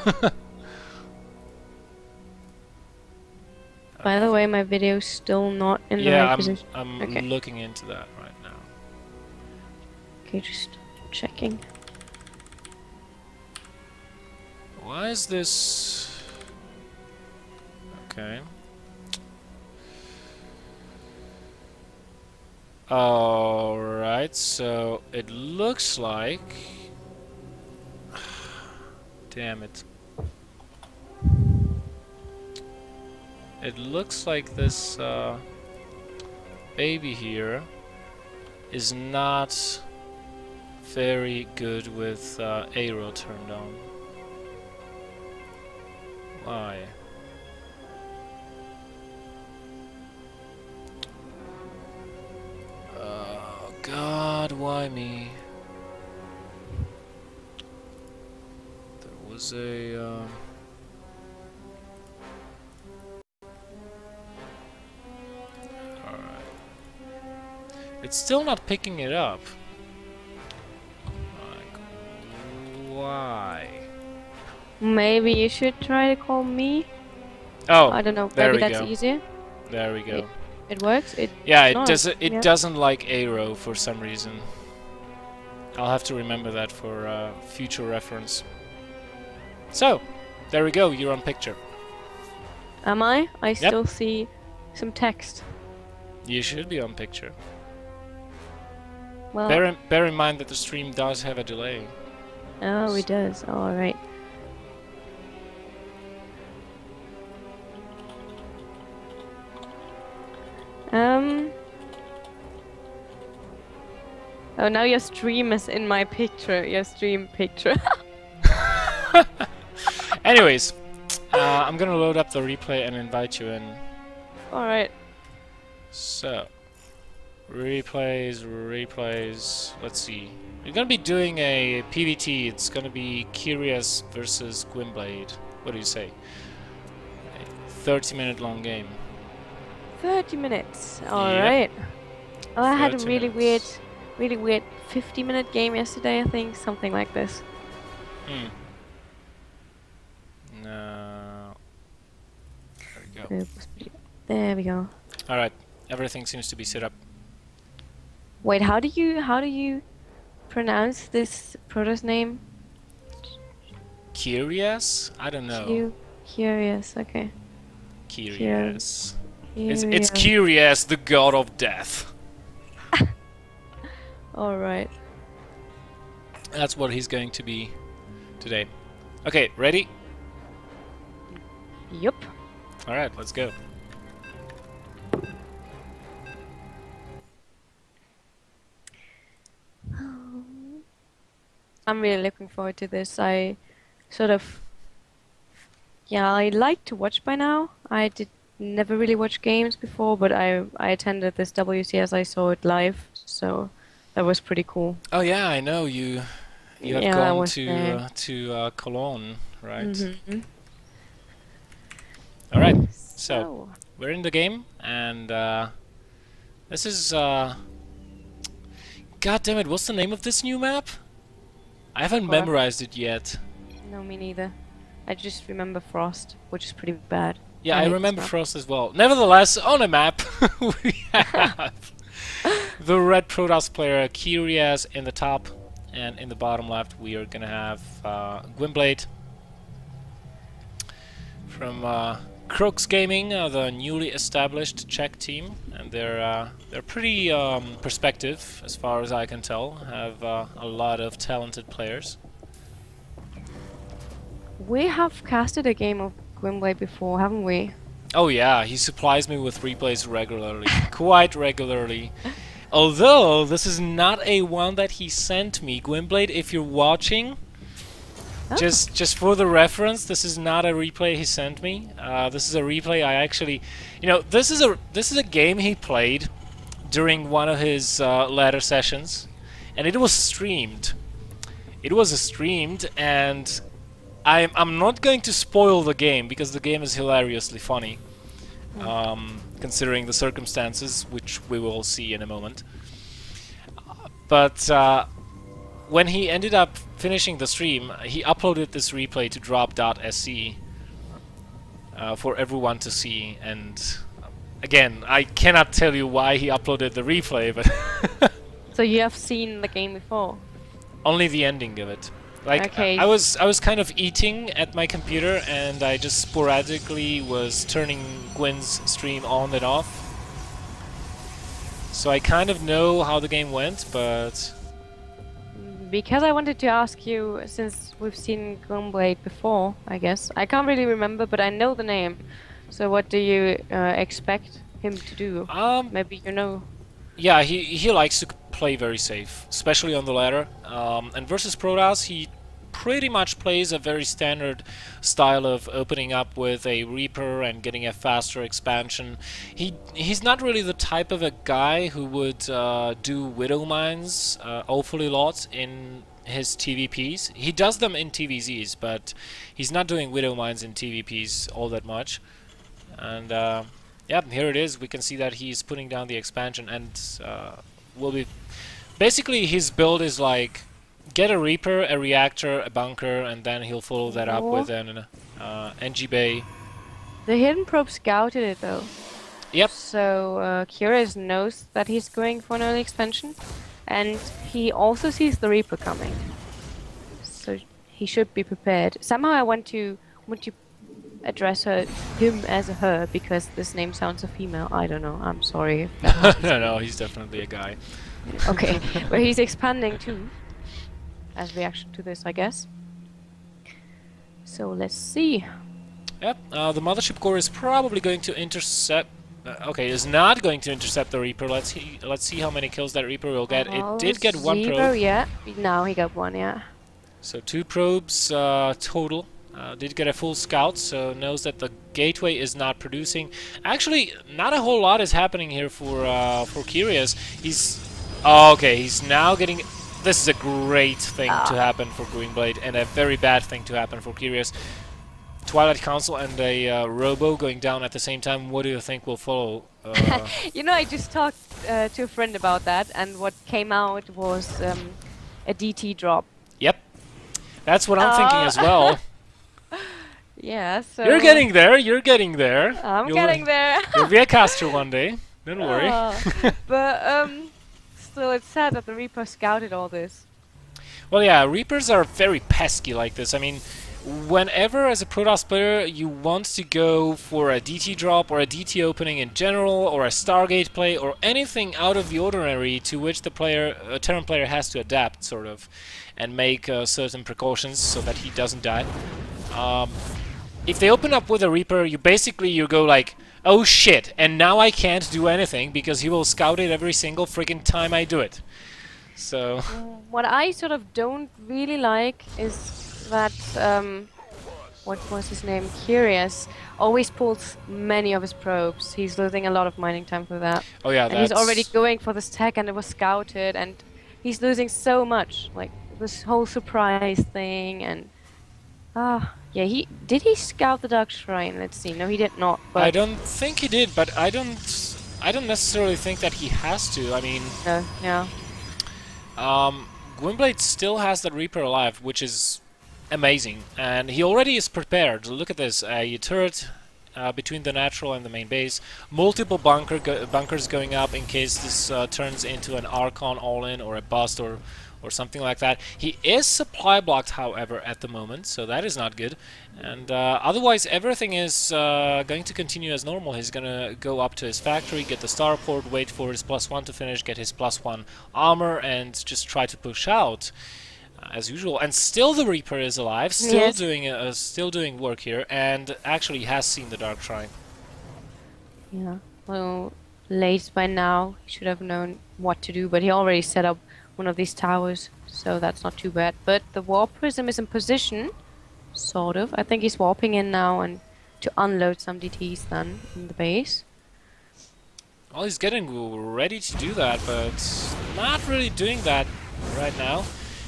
By the way, my video's still not in the right position. I'm Okay. looking into that right now. Okay, just checking. Why is this... Okay. Alright, so it looks like... Damn it. It looks like this baby here is not very good with aero turned on. Why? Oh God, why me? There was a... It's still not picking it up. Like, why? Maybe you should try to call me. Oh, I don't know. there Maybe we that's go. easier. There we go. It works. Yeah, it's it not- does. It yeah. doesn't like aero for some reason. I'll have to remember that for future reference. So, there we go. You're on picture. Am I? I still see some text. You should be on picture. Well, Bear in mind that the stream does have a delay. oh, it does. All right. Oh, now your stream is in my picture. Your stream picture. Anyways, I'm gonna load up the replay and invite you in. All right. So, replays. Let's see. We're gonna be doing a PvT. It's gonna be Chyrias versus Gwynbleidd. What do you say? A 30-minute long game. 30 minutes. All Yep. right. Oh, I had a 30 really minutes. weird 50-minute game yesterday. I think something like this. No. There we go. There we go. All right. Everything seems to be set up. Wait, how do you pronounce this proto's name? Chyrias? I don't know. Curious. Okay. Chyrias. Curious. It's Chyrias, the god of death. All right. That's what he's going to be today. Okay, ready? Yup. All right, let's go. I'm really looking forward to this. I sort of, yeah, I like to watch by now. I did never really watch games before, but I attended this WCS. I saw it live, so that was pretty cool. Oh yeah, I know you have Yeah, I gone was there. to Cologne, right? Mhm. All right. So we're in the game, and this is God damn it! What's the name of this new map? I haven't memorized it yet. No, me neither. I just remember Frost, which is pretty bad. Yeah, I I hate this remember map. Frost as well. Nevertheless, on a map, we have the red Protoss player Chyrias in the top, and in the bottom left we are gonna have Gwynbleidd from CRUX Gaming, the newly established Czech team, and they're pretty perspective as far as I can tell. Have a lot of talented players. We have casted a game of Gwynbleidd before, haven't we? Oh yeah, he supplies me with replays regularly, quite regularly. Although this is not a one that he sent me, Gwynbleidd. If you're watching, Oh. just for the reference, this is not a replay he sent me. This is a replay I actually, this is a game he played during one of his ladder sessions, and it was streamed. It was streamed, and I'm not going to spoil the game because the game is hilariously funny. Considering the circumstances, which we will see in a moment. But when he ended up finishing the stream, he uploaded this replay to drop.sc for everyone to see. And again, I cannot tell you why he uploaded the replay, but So you have seen the game before? only the ending of it. Like, Okay. I was kind of eating at my computer, and I just sporadically was turning Gwyn's stream on and off. So I kind of know how the game went, but Because I wanted to ask you, since we've seen Gwynbleidd before, I guess. I can't really remember, but I know the name. So what do you expect him to do? Maybe you know. yeah, he likes to play very safe, especially on the ladder. And versus Protoss, he pretty much plays a very standard style of opening up with a Reaper and getting a faster expansion. He's not really the type of a guy who would do Widow Mines awfully lot in his TVPs. He does them in TVZs, but he's not doing Widow Mines in TVPs all that much. And yeah, here it is. We can see that he's putting down the expansion, and will be basically his build is like get a Reaper, a Reactor, a Bunker, and then he'll follow that up with an NG Bay. The hidden probe scouted it though. Yep. So Chyrias knows that he's going for an early expansion, and he also sees the Reaper coming. So he should be prepared. Somehow I want to address him as a her because this name sounds a female. I don't know. I'm sorry. No, he's definitely a guy. Okay, but he's expanding too, as reaction to this, I guess. So let's see. Yep. The mothership core is probably going to intercept. Okay, is not going to intercept the Reaper. Let's see how many kills that Reaper will get. It did get one probe. Yeah. Now he got one. Yeah. So 2 probes total. Did get a full scout, so knows that the gateway is not producing. Actually, not a whole lot is happening here for Chyrias. He's now getting. This is a great thing to happen for Gwynbleidd, and a very bad thing to happen for Chyrias. Twilight Council and a Robo going down at the same time. What do you think will follow? You know, I just talked to a friend about that, and what came out was a DT drop. Yep, that's what I'm thinking as well. Yeah, so You're getting there. You're getting there. I'm getting there. You'll be a caster one day. Don't worry. But still, it's sad that the Reaper scouted all this. Well, yeah, Reapers are very pesky like this. I mean, whenever as a Protoss player you want to go for a DT drop or a DT opening in general, or a Stargate play, or anything out of the ordinary to which the Terran player has to adapt, sort of, and make certain precautions so that he doesn't die. If they open up with a Reaper, you go like, oh shit, and now I can't do anything because he will scout it every single freaking time I do it. So What I sort of don't really like is that what was his name? Chyrias always pulls many of his probes. He's losing a lot of mining time for that. oh yeah, And he's already going for this tech, and it was scouted, and he's losing so much. Like this whole surprise thing, and yeah, did he scout the Dark Shrine? Let's see. No, he did not. But I don't think he did, but I don't necessarily think that he has to. I mean, no, yeah. Gwynbleidd still has that Reaper alive, which is amazing, and he already is prepared. Look at this, a turret between the natural and the main base. Multiple bunkers going up in case this turns into an Archon all-in or a bust or something like that. He is supply blocked, however, at the moment, so that is not good. And otherwise, everything is going to continue as normal. He's going to go up to his factory, get the starport, wait for his +1 to finish, get his +1 armor, and just try to push out as usual. And still the Reaper is alive, still doing work here, and actually has seen the Dark Shrine. Yeah, well, late by now. He should have known what to do, but he already set up one of these towers, so that's not too bad. But the Warp Prism is in position, sort of. I think he's warping in now and to unload some DTs then in the base. Well, he's getting ready to do that, but not really doing that right now.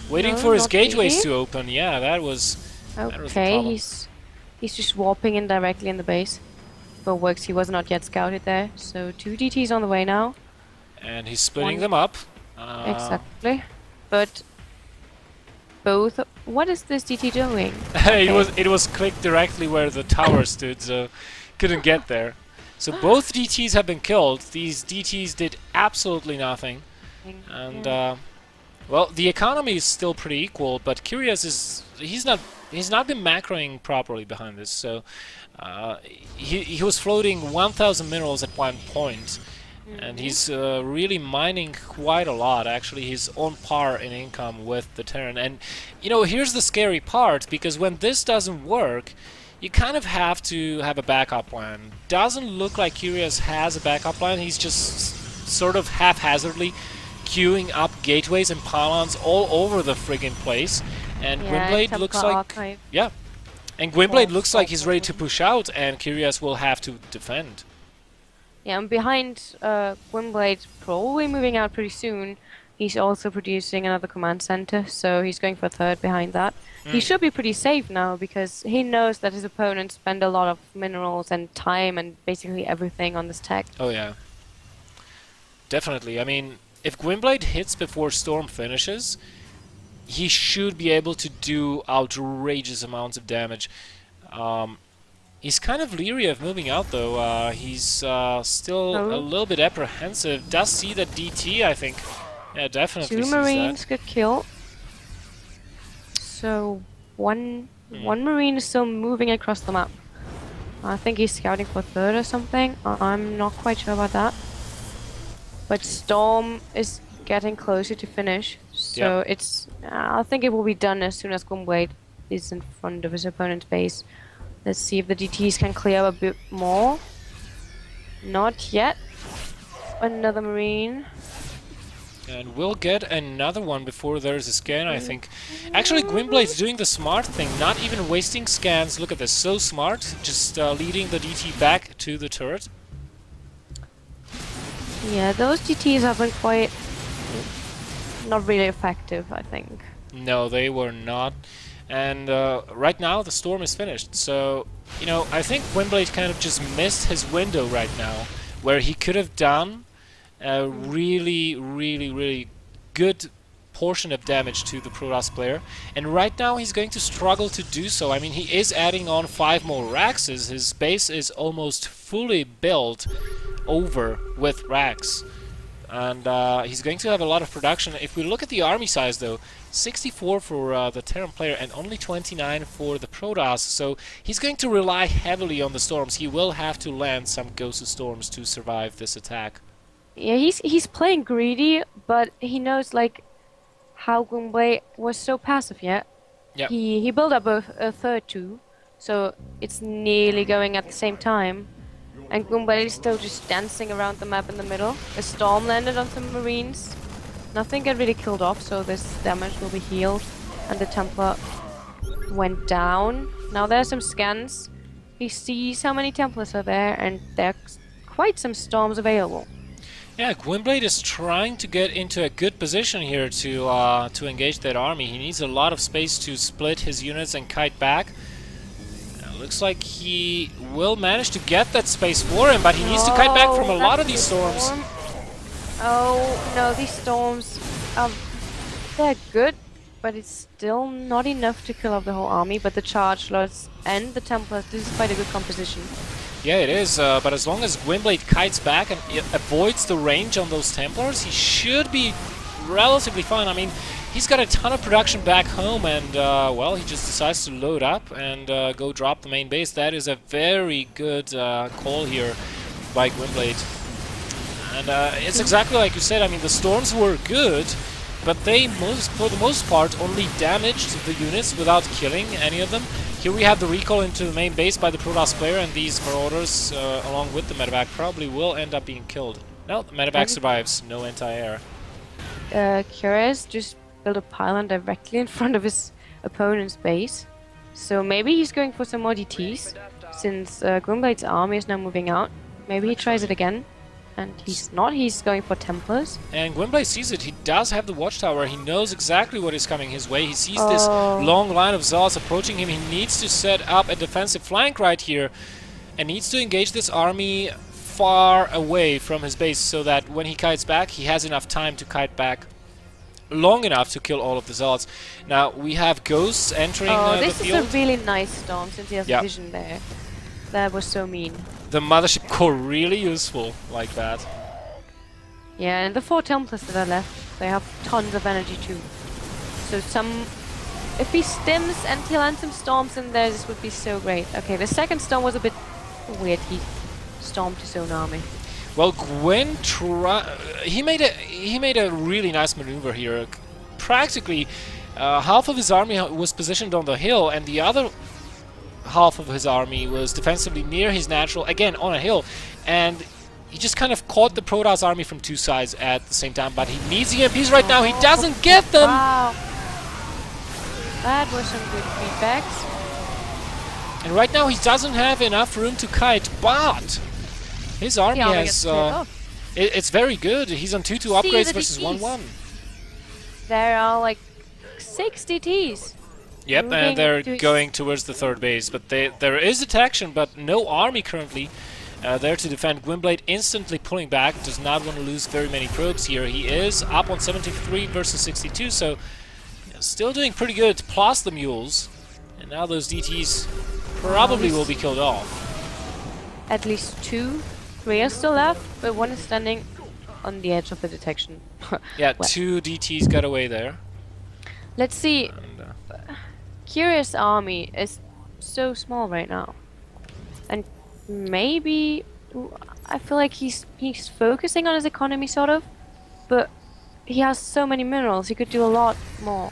Waiting for his gateways to open. Yeah, that was okay. He's just warping in directly in the base. But works, he was not yet scouted there, so 2 DTs on the way now. And he's splitting them up. Exactly, but both. What is this DT doing? Okay. It was clicked directly where the tower stood, so couldn't get there. So both DTs have been killed. These DTs did absolutely nothing, and well, the economy is still pretty equal. But Chyrias he's not been macroing properly behind this, so he was floating 1,000 minerals at one point. And he's really mining quite a lot. Actually, he's on par in income with the Terran. And, you know, here's the scary part, because when this doesn't work, you kind of have to have a backup plan. Doesn't look like Chyrias has a backup plan. He's just sort of haphazardly queuing up gateways and pylons all over the friggin' place. And Gwynbleidd looks like... Yeah. And Gwynbleidd looks like he's ready to push out, and Chyrias will have to defend. Yeah, and behind Gwynbleidd, probably moving out pretty soon, he's also producing another command center, so he's going for a third behind that. He should be pretty safe now, because he knows that his opponents spend a lot of minerals and time and basically everything on this tech. Oh yeah. Definitely. I mean, if Gwynbleidd hits before Storm finishes, he should be able to do outrageous amounts of damage. He's kind of leery of moving out, though. He's still a little bit apprehensive. Does see that DT, I think. Yeah, definitely 2 sees Marines get killed. So one Marine is still moving across the map. I think he's scouting for third or something. I'm not quite sure about that. But Storm is getting closer to finish. So it's... I think it will be done as soon as Gwynbleidd is in front of his opponent's base. Let's see if the DTs can clear a bit more. Not yet. Another Marine. And we'll get another one before there's a scan, I think. Actually, Gwynbleidd's doing the smart thing, not even wasting scans. Look at this, so smart. Just leading the DT back to the turret. Yeah, those DTs have been quite... not really effective, I think. No, they were not. And right now the storm is finished, so, you know, I think Gwynbleidd kind of just missed his window right now, where he could have done a really good portion of damage to the Protoss player, and right now he's going to struggle to do so. I mean, he is adding on 5 more Raxes. His base is almost fully built over with Rax. And he's going to have a lot of production. If we look at the army size, though, 64 for the Terran player and only 29 for the Protoss. So he's going to rely heavily on the storms. He will have to land some Ghost of Storms to survive this attack. Yeah, he's playing greedy, but he knows like how Gwynbleidd was so passive yet. Yep. He built up a third too, so it's nearly going at the same time. And Gwynbleidd is still just dancing around the map in the middle. A storm landed on some Marines. Nothing got really killed off, so this damage will be healed. And the Templar went down. Now there are some scans. He sees how many Templars are there, and there's quite some storms available. Yeah, Gwynbleidd is trying to get into a good position here to engage that army. He needs a lot of space to split his units and kite back. Looks like he will manage to get that space for him, but he needs to kite back from a lot of these storms. Oh, no, these storms, they're good, but it's still not enough to kill off the whole army. But the Charge Lords and the Templars, this is quite a good composition. Yeah, it is, but as long as Gwynbleidd kites back and avoids the range on those Templars, he should be relatively fine. I mean, he's got a ton of production back home, and, well, he just decides to load up and go drop the main base. That is a very good call here by Gwynbleidd. And it's exactly like you said. I mean, the storms were good, but they, for the most part, only damaged the units without killing any of them. Here we have the recall into the main base by the Protoss player, and these Marauders, along with the medevac, probably will end up being killed. No, the medevac survives. No anti-air. Chyrias just built a pylon directly in front of his opponent's base. So maybe he's going for some more DTs, since Gwynbleidd's army is now moving out. Maybe he tries it again. And he's not, he's going for Templars. And Gwynbleidd sees it. He does have the watchtower. He knows exactly what is coming his way. He sees this long line of Zals approaching him. He needs to set up a defensive flank right here and needs to engage this army far away from his base so that when he kites back, he has enough time to kite back long enough to kill all of the Zals. Now, we have Ghosts entering the field. This is a really nice storm since he has a vision there. That was so mean. The Mothership Core really useful like that. Yeah, and the 4 Templars that are left, they have tons of energy too. So if he stims and he lands some storms in there, this would be so great. Okay, the second storm was a bit weird. He stormed his own army. Well, Gwyn he made a really nice maneuver here. Practically, half of his army was positioned on the hill, and the other half of his army was defensively near his natural, again on a hill, and he just kind of caught the Protoss army from 2 sides at the same time, but he needs EMPs right now. He doesn't get them! Wow. That was some good feedbacks. And right now he doesn't have enough room to kite, but his army has... it's very good. He's on 2-2 upgrades versus 1-1. There are like 6 DTs. Yep, and they're going towards the 3rd base, but there is attack, but no army currently there to defend. Gwynbleidd instantly pulling back, does not want to lose very many probes here. He is up on 73 versus 62, so still doing pretty good, plus the mules. And now those DTs probably will be killed off. At least 3 are still left, but 1 is standing on the edge of the detection. Yeah, 2 DTs got away there. Let's see. Chyrias' army is so small right now, and maybe I feel like he's focusing on his economy sort of, but he has so many minerals. He could do a lot more.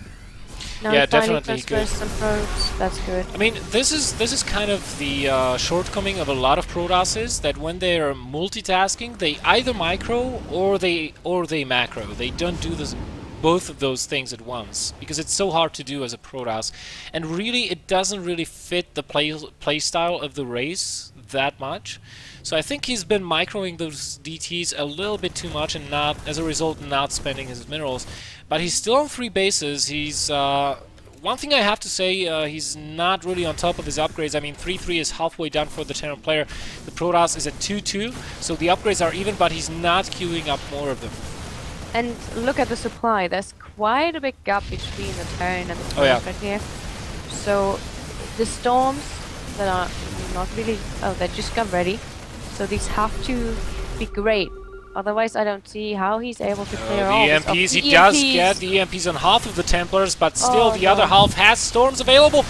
Now yeah, he finally definitely transfers some probes. That's good. I mean, this is kind of the shortcoming of a lot of Protosses, that when they are multitasking, they either micro or they macro. They don't do this. Both of those things at once, because it's so hard to do as a Protoss, and really it doesn't really fit the play style of the race that much. So I think he's been microing those DTs a little bit too much, and not, as a result, not spending his minerals. But he's still on 3 bases. He's one thing I have to say, he's not really on top of his upgrades. I mean, 3-3 is halfway done for the Terran player. The Protoss is at 2-2, so the upgrades are even, but he's not queuing up more of them. And look at the supply. There's quite a big gap between the Terran and the Protoss right here. So the storms that are not really... Oh, they just got ready. So these have to be great. Otherwise, I don't see how he's able to clear all the EMPs. He does get the EMPs on half of the Templars, but still the other half has storms available.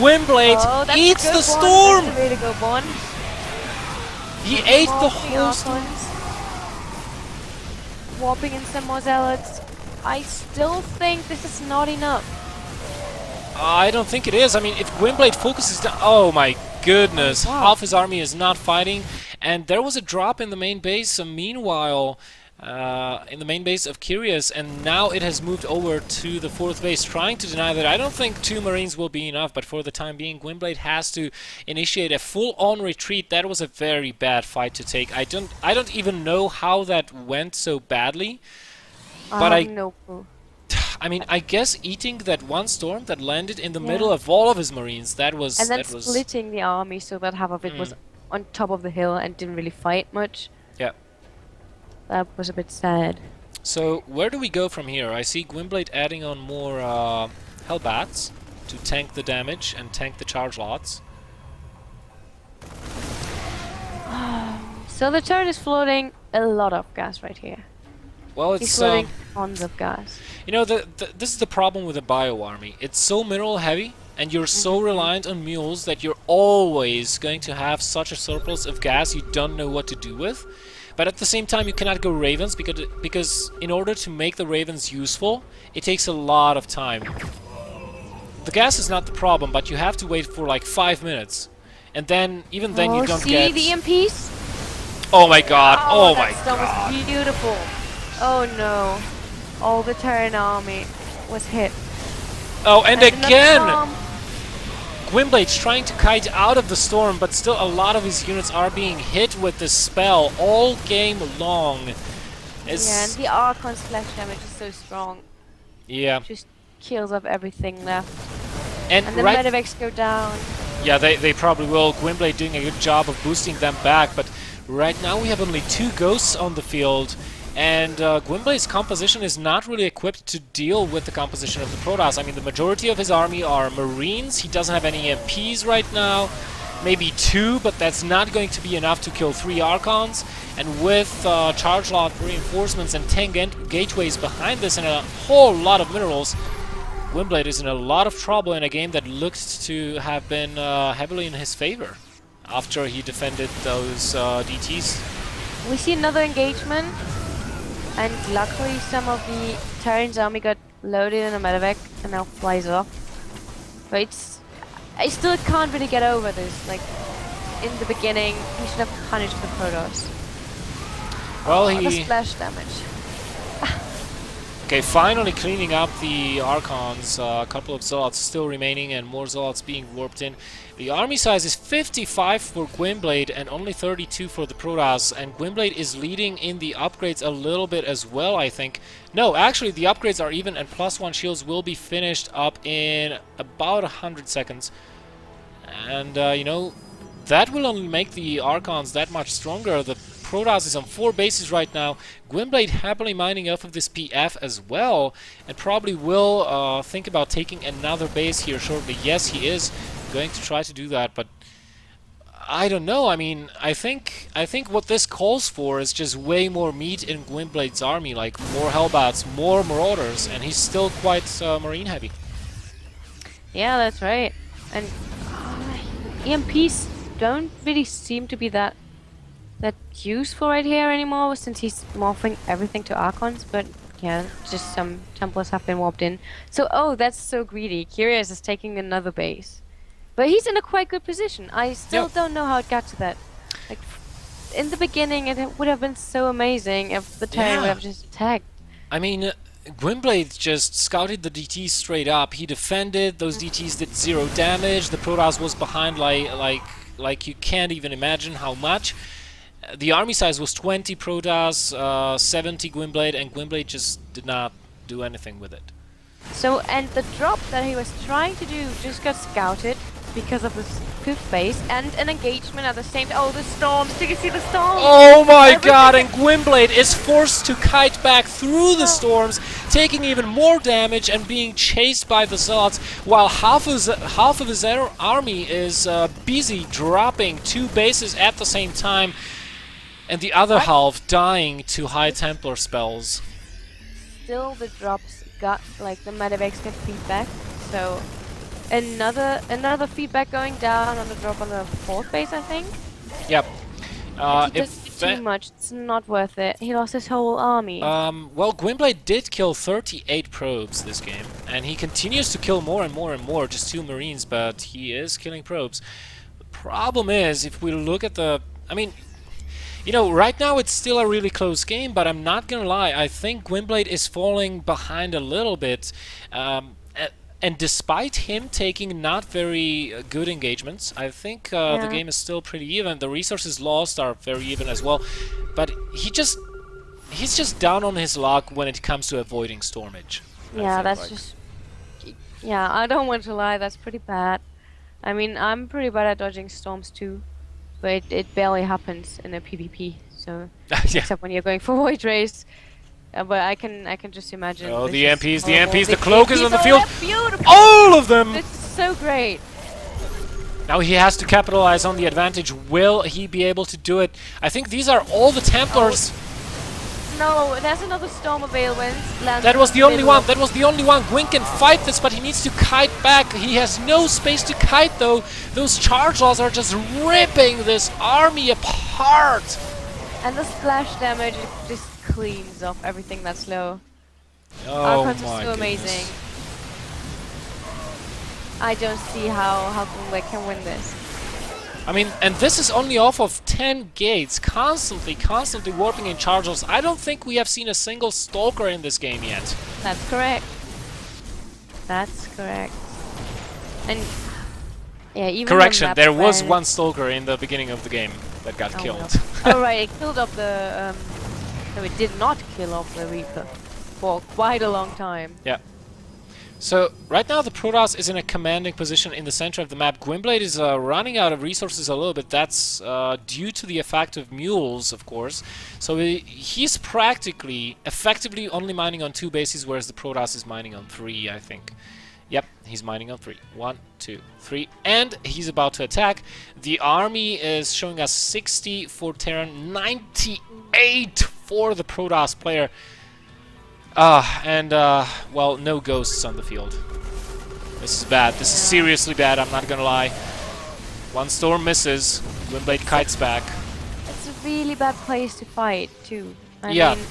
Gwynbleidd eats the storm! That's a really good one. He ate the whole storm. Warping in some more zealots. I still think this is not enough. I don't think it is. I mean, if Gwynbleidd focuses down... Oh my goodness. Wow. Half his army is not fighting. And there was a drop in the main base. Meanwhile, in the main base of Chyrias, and now it has moved over to the 4th base, trying to deny that. I don't think 2 Marines will be enough, but for the time being, Gwynbleidd has to initiate a full-on retreat. That was a very bad fight to take. I don't even know how that went so badly. But I have no clue. I mean, I guess eating that 1 storm that landed in the middle of all of his Marines, that was... And then splitting the army so that half of it was on top of the hill and didn't really fight much. Yeah. That was a bit sad. So, where do we go from here? I see Gwynbleidd adding on more Hellbats to tank the damage and tank the charge lots. So the turret is floating a lot of gas right here. Well, He's it's floating tons of gas. you know, this is the problem with the bio army. It's so mineral heavy, and you're so reliant on mules that you're always going to have such a surplus of gas you don't know what to do with. But at the same time, you cannot go ravens because in order to make the ravens useful, it takes a lot of time. The gas is not the problem, but you have to wait for like 5 minutes, and then even then you don't get. See the EMPs? Oh my god! Oh my that god! was beautiful. Oh no! All the Terran army was hit. Oh, and another again! storm. Gwynbleidd's trying to kite out of the storm, but still a lot of his units are being hit with this spell all game long. Yeah, and the Archon splash damage is so strong. Yeah. Just kills up everything left. And the right, medevacs go down. yeah, they probably will. Gwynbleidd doing a good job of boosting them back, but right now we have only 2 ghosts on the field, and Gwynbleidd's composition is not really equipped to deal with the composition of the Protoss. I mean, the majority of his army are Marines. He doesn't have any MPs right now. Maybe 2, but that's not going to be enough to kill 3 Archons. And with charge lot reinforcements and 10 gateways behind this and a whole lot of minerals, Gwynbleidd is in a lot of trouble in a game that looked to have been heavily in his favor after he defended those DTs. We see another engagement, and luckily some of the Terran's army got loaded in a medevac and now flies off. But I still can't really get over this. Like, in the beginning, he should have punished the Protoss. Well, the splash damage. Okay, finally cleaning up the Archons. A couple of Zealots still remaining and more Zealots being warped in. The army size is 55 for Gwynbleidd and only 32 for the Protoss. And Gwynbleidd is leading in the upgrades a little bit as well, I think. No, actually the upgrades are even, and +1 shields will be finished up in about 100 seconds. And, you know, that will only make the Archons that much stronger. The Protoss is on 4 bases right now. Gwynbleidd happily mining off of this PF as well, and probably will think about taking another base here shortly. Yes, he is going to try to do that, but I don't know. I mean, I think what this calls for is just way more meat in Gwynbleidd's army, like more Hellbats, more Marauders, and he's still quite marine heavy. Yeah, that's right. And EMPs don't really seem to be that useful right here anymore, since he's morphing everything to Archons, but yeah, just some Templars have been warped in. So, oh, that's so greedy. Chyrias is taking another base. But he's in a quite good position. I still don't know how it got to that. Like, in the beginning, it would have been so amazing if the Terran would have just attacked. I mean, Gwynbleidd just scouted the DTs straight up. He defended, those DTs did 0 damage, the Protoss was behind like you can't even imagine how much. The army size was 20 Protoss, 70 Gwynbleidd, and Gwynbleidd just did not do anything with it. So, and the drop that he was trying to do just got scouted because of this 5th base, and an engagement at the same time. Oh, the storms! Did you see the storms? Oh my god, and Gwynbleidd is forced to kite back through the storms, taking even more damage and being chased by the Zealots, while half of his army is busy dropping 2 bases at the same time, and the other half dying to High Templar spells. Still, the drops got, like, the medevacs get feedback, so another feedback going down on the drop on the 4th base, I think. Yep. He does too much. It's not worth it. He lost his whole army. Well, Gwynbleidd did kill 38 probes this game, and he continues to kill more and more and more, just 2 Marines, but he is killing probes. The problem is, if we look at the... I mean, you know, right now it's still a really close game, but I'm not gonna lie, I think Gwynbleidd is falling behind a little bit. And despite him taking not very good engagements, I think the game is still pretty even. The resources lost are very even as well. But he's just down on his luck when it comes to avoiding stormage. Yeah, that's just... Yeah, I don't want to lie, that's pretty bad. I mean, I'm pretty bad at dodging storms too. But it barely happens in a PvP, so... Except when you're going for Void Race. But I can just imagine. Oh, the MPs, the cloak is on the field. Beautiful. All of them! This is so great. Now he has to capitalize on the advantage. Will he be able to do it? I think these are all the Templars. No, there's another storm available. That was the only one. That was the only one. Gwyn can fight this, but he needs to kite back. He has no space to kite, though. Those charge laws are just ripping this army apart. And the splash damage just cleans off everything that's low. Oh Our cards my are so amazing. I don't see how Gwynbleidd can win this. I mean, and this is only off of 10 gates, constantly warping in chargers. I don't think we have seen a single Stalker in this game yet. That's correct. That's correct. And yeah, even correction, there was one Stalker in the beginning of the game that got killed. No. Oh right, it killed off the no, it did not kill off the Reaper for quite a long time. Yeah. So, right now the Protoss is in a commanding position in the center of the map. Gwynbleidd is running out of resources a little bit. That's due to the effect of mules, of course. So he's effectively only mining on 2 bases, whereas the Protoss is mining on 3, I think. Yep, he's mining on 3. 1, 2, 3. And he's about to attack. The army is showing us 60 for Terran, 98 for the Protoss player. Well, no ghosts on the field. This is bad. This is seriously bad, I'm not gonna lie. One storm misses. Gwynbleidd kites back. It's a really bad place to fight, too. I Yeah. mean,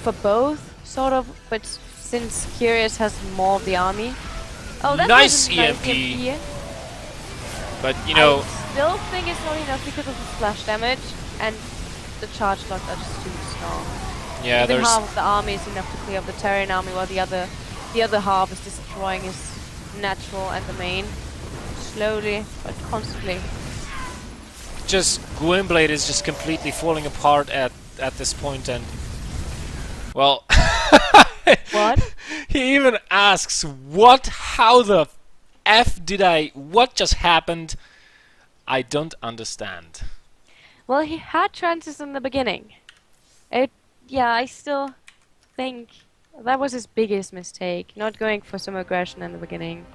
for both, sort of, but since Chyrias has more of the army. Oh, that's Nice a EMP. But, you know... I still think it's not enough because of the splash damage, and the charge locks are just too strong. Yeah, Even there's... half of the army is enough to clear up the Terran army, while the other half is destroying his natural and the main. Slowly, but constantly. Just Gwynbleidd is just completely falling apart at this point, and well, What? He even asks, "What? How the f did I? What just happened? I don't understand." Well, he had chances in the beginning. Yeah, I still think that was his biggest mistake, not going for some aggression in the beginning.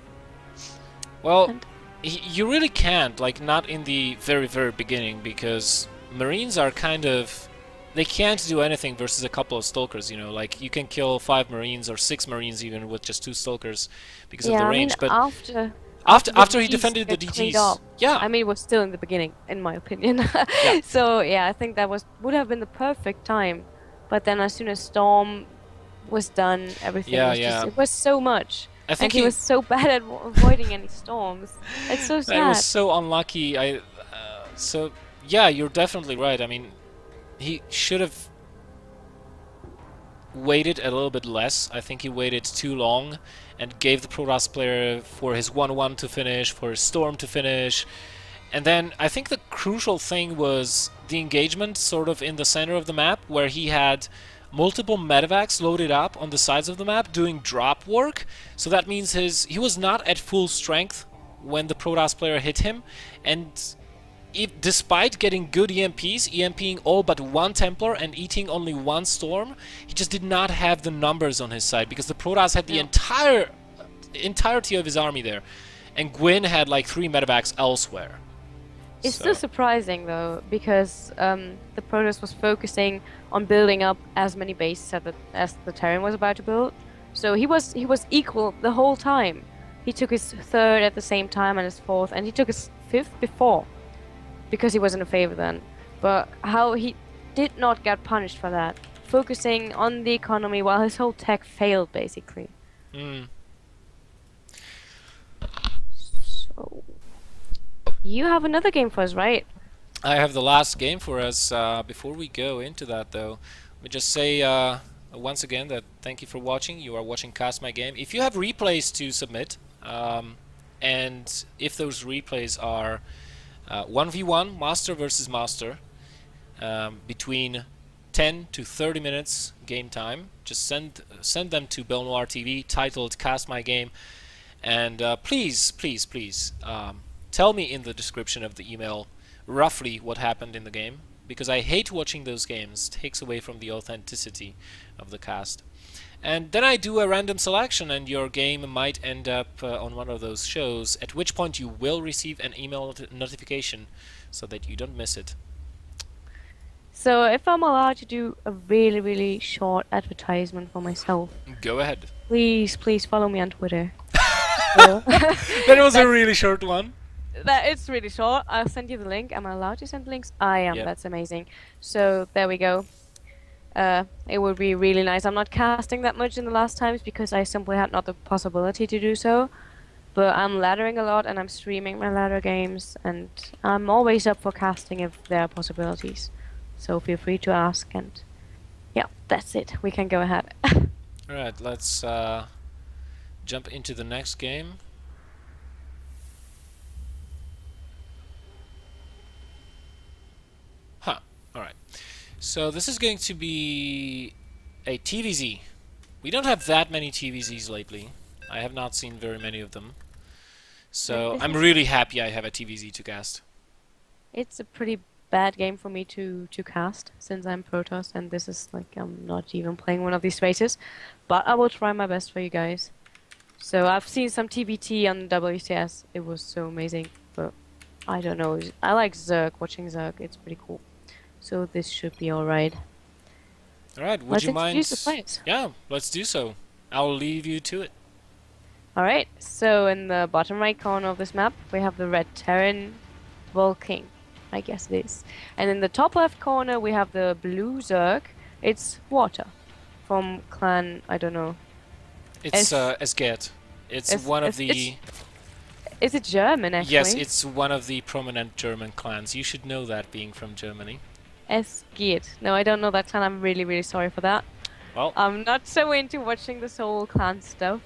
Well, you really can't, like, not in the very beginning, because Marines are kind of... They can't do anything versus a couple of Stalkers, you know, like, you can kill 5 Marines or 6 Marines even with just 2 Stalkers because of the range, I mean, but... after After he defended the DTs, yeah. I mean, it was still in the beginning, in my opinion. Yeah. So, yeah, I think that would have been the perfect time. But then as soon as Storm was done, everything was just... It was so much. I think he was so bad at avoiding any storms. It's so sad. That was so unlucky. So, yeah, you're definitely right. I mean, he should have waited a little bit less. I think he waited too long and gave the Protoss player for his 1-1 to finish, for his Storm to finish. And then I think the crucial thing was the engagement sort of in the center of the map, where he had multiple medevacs loaded up on the sides of the map doing drop work. So that means he was not at full strength when the Protoss player hit him, and despite getting good EMPs, EMPing all but 1 Templar and eating only 1 Storm, he just did not have the numbers on his side, because the Protoss had the entirety of his army there, and Gwyn had like 3 medevacs elsewhere. It's still surprising though, because the Protoss was focusing on building up as many bases as the Terran was about to build. So he was equal the whole time. He took his 3rd at the same time and his 4th, and he took his 5th before, because he wasn't a favor then. But how he did not get punished for that, focusing on the economy while his whole tech failed basically. So you have another game for us, right? I have the last game for us. Before we go into that, though, let me just say once again that thank you for watching. You are watching Cast My Game. If you have replays to submit, and if those replays are 1v1, master versus master, between 10 to 30 minutes game time, just send them to Belle Noire TV, titled Cast My Game, and please tell me in the description of the email roughly what happened in the game, because I hate watching those games. It takes away from the authenticity of the cast. And then I do a random selection, and your game might end up on one of those shows, at which point you will receive an email notification so that you don't miss it. So if I'm allowed to do a really, really short advertisement for myself, Go ahead. please follow me on Twitter. So That was a really short one. that it's really short. I'll send you the link. Am I allowed to send links? I am. Yep. That's amazing. So there we go. It would be really nice. I'm not casting that much in the last times because I simply had not the possibility to do so. But I'm laddering a lot and I'm streaming my ladder games, and I'm always up for casting if there are possibilities. So feel free to ask, and yeah, that's it. We can go ahead. Alright, let's jump into the next game. Huh, alright. So this is going to be a TVZ. We don't have that many TVZs lately. I have not seen very many of them. So I'm really happy I have a TVZ to cast. It's a pretty bad game for me to cast since I'm Protoss, and this is like I'm not even playing one of these spaces. But I will try my best for you guys. So I've seen some TBT on WCS. It was so amazing, but I don't know. I like zerg. Watching zerg, it's pretty cool. So this should be alright. Alright, would Let's you mind? introduce the players. Yeah, let's do so. I'll leave you to it. Alright, so in the bottom right corner of this map, we have the red Terran Volking. I guess it is. And in the top left corner, we have the blue Zerg. It's Water. From clan, I don't know. It's sgehtD. It's one of the... Is it German, actually? Yes, it's one of the prominent German clans. You should know that, being from Germany. sgehtD. No, I don't know that clan. I'm really, really sorry for that. Well... I'm not so into watching this whole clan stuff.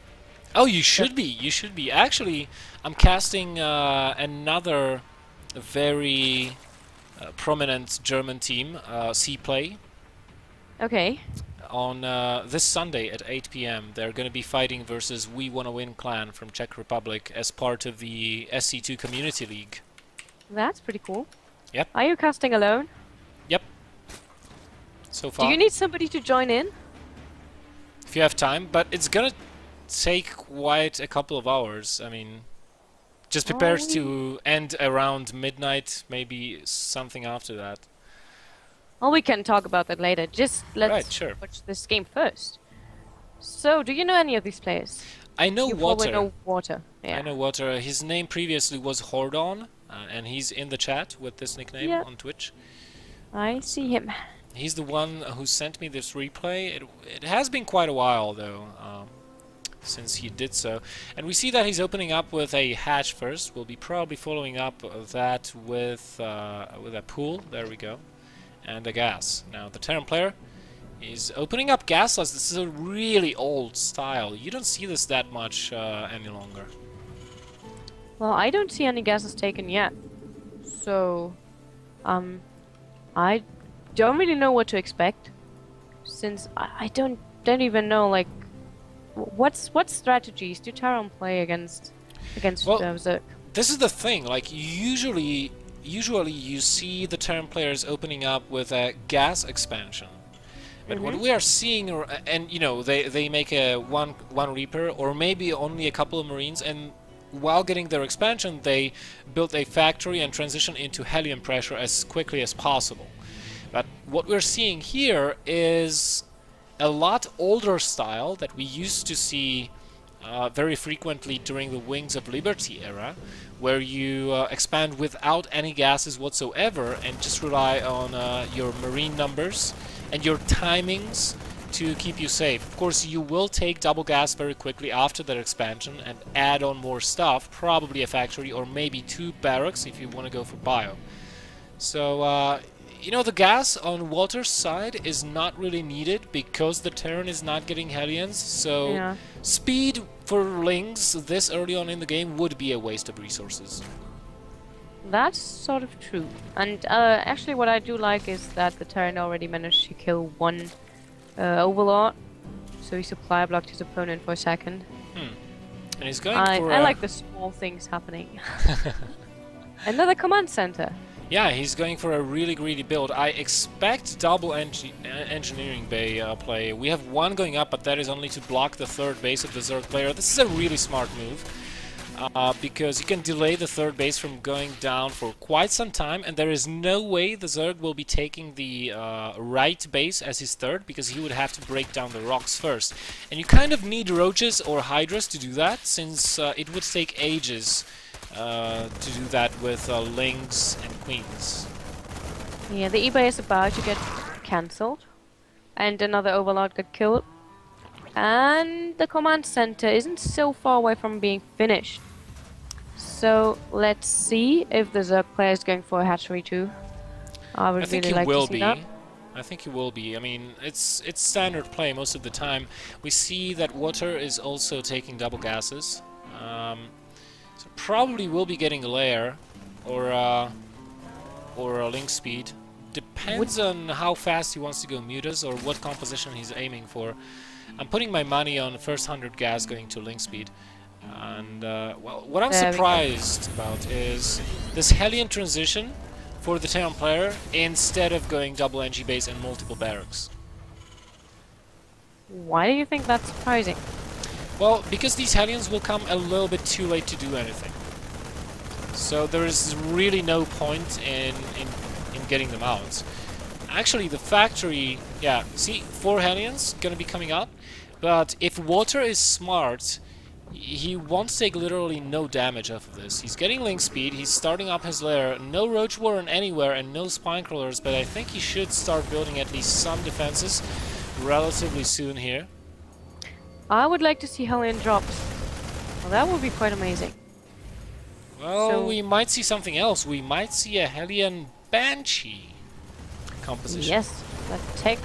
Oh, you should be. You should be. Actually, I'm casting another very prominent German team, C-Play. Okay. On this Sunday at 8 p.m. They're going to be fighting versus We Wanna Win clan from Czech Republic as part of the SC2 Community League. That's pretty cool. Yep. Are you casting alone? Yep. So far. Do you need somebody to join in? If you have time, but it's gonna take quite a couple of hours. I mean, just prepare to end around midnight, maybe something after that. Well, we can talk about that later. Just let's watch this game first. So, do you know any of these players? I know you Water. Probably know Water. Yeah. I know Water. His name previously was Hordon, and he's in the chat with this nickname on Twitch. I see him. He's the one who sent me this replay. It has been quite a while, though, since he did so. And we see that he's opening up with a hatch first. We'll be probably following up that with a pool. There we go. And a gas. Now, the Terran player is opening up gasless. This is a really old style. You don't see this that much any longer. Well, I don't see any gases taken yet. So, I don't really know what to expect, since I don't even know, like, what strategies do Terran play against Zerg? This is the thing. Like, usually you see the Terran players opening up with a gas expansion. But what we are seeing, and you know, they make a one Reaper or maybe only a couple of Marines, and while getting their expansion, they build a factory and transition into helium pressure as quickly as possible. But what we're seeing here is a lot older style that we used to see very frequently during the Wings of Liberty era, where you expand without any gases whatsoever and just rely on your marine numbers and your timings to keep you safe. Of course, you will take double gas very quickly after that expansion and add on more stuff, probably a factory or maybe 2 barracks if you want to go for bio. So, you know, the gas on Walter's side is not really needed because the Terran is not getting Hellions, so speed for Lings this early on in the game would be a waste of resources. That's sort of true. And actually what I do like is that the Terran already managed to kill one Overlord, so he supply blocked his opponent for a second. And he's going for I like the small things happening. Another command center. Yeah, he's going for a really greedy build. I expect double engineering bay play. We have one going up, but that is only to block the third base of the Zerg player. This is a really smart move, because you can delay the third base from going down for quite some time, and there is no way the Zerg will be taking the right base as his third, because he would have to break down the rocks first. And you kind of need roaches or hydras to do that, since it would take ages to do that with lings and queens. Yeah, the eBay is about to get cancelled, and another overlord got killed. And the command center isn't so far away from being finished. So let's see if the Zerg player is going for a hatchery too. I would really like to see that. I think he will be. I mean, it's standard play most of the time. We see that water is also taking double gases. So probably will be getting a lair or a link speed. Depends on how fast he wants to go mutas or what composition he's aiming for. I'm putting my money on the first 100 gas going to link speed. And well, what I'm surprised about is this Hellion transition for the Terran player instead of going double NG base and multiple barracks. Why do you think that's surprising? Well, because these Hellions will come a little bit too late to do anything. So there is really no point in getting them out. Actually, the factory, yeah, see, 4 Hellions gonna be coming out, but if Water is smart, he won't take literally no damage off of this. He's getting link speed, he's starting up his lair, no Roach Warren anywhere and no Spine Crawlers, but I think he should start building at least some defenses relatively soon here. I would like to see Hellion drops. Well, that would be quite amazing. Well, So we might see something else. We might see a Hellion Banshee composition. yes, that tech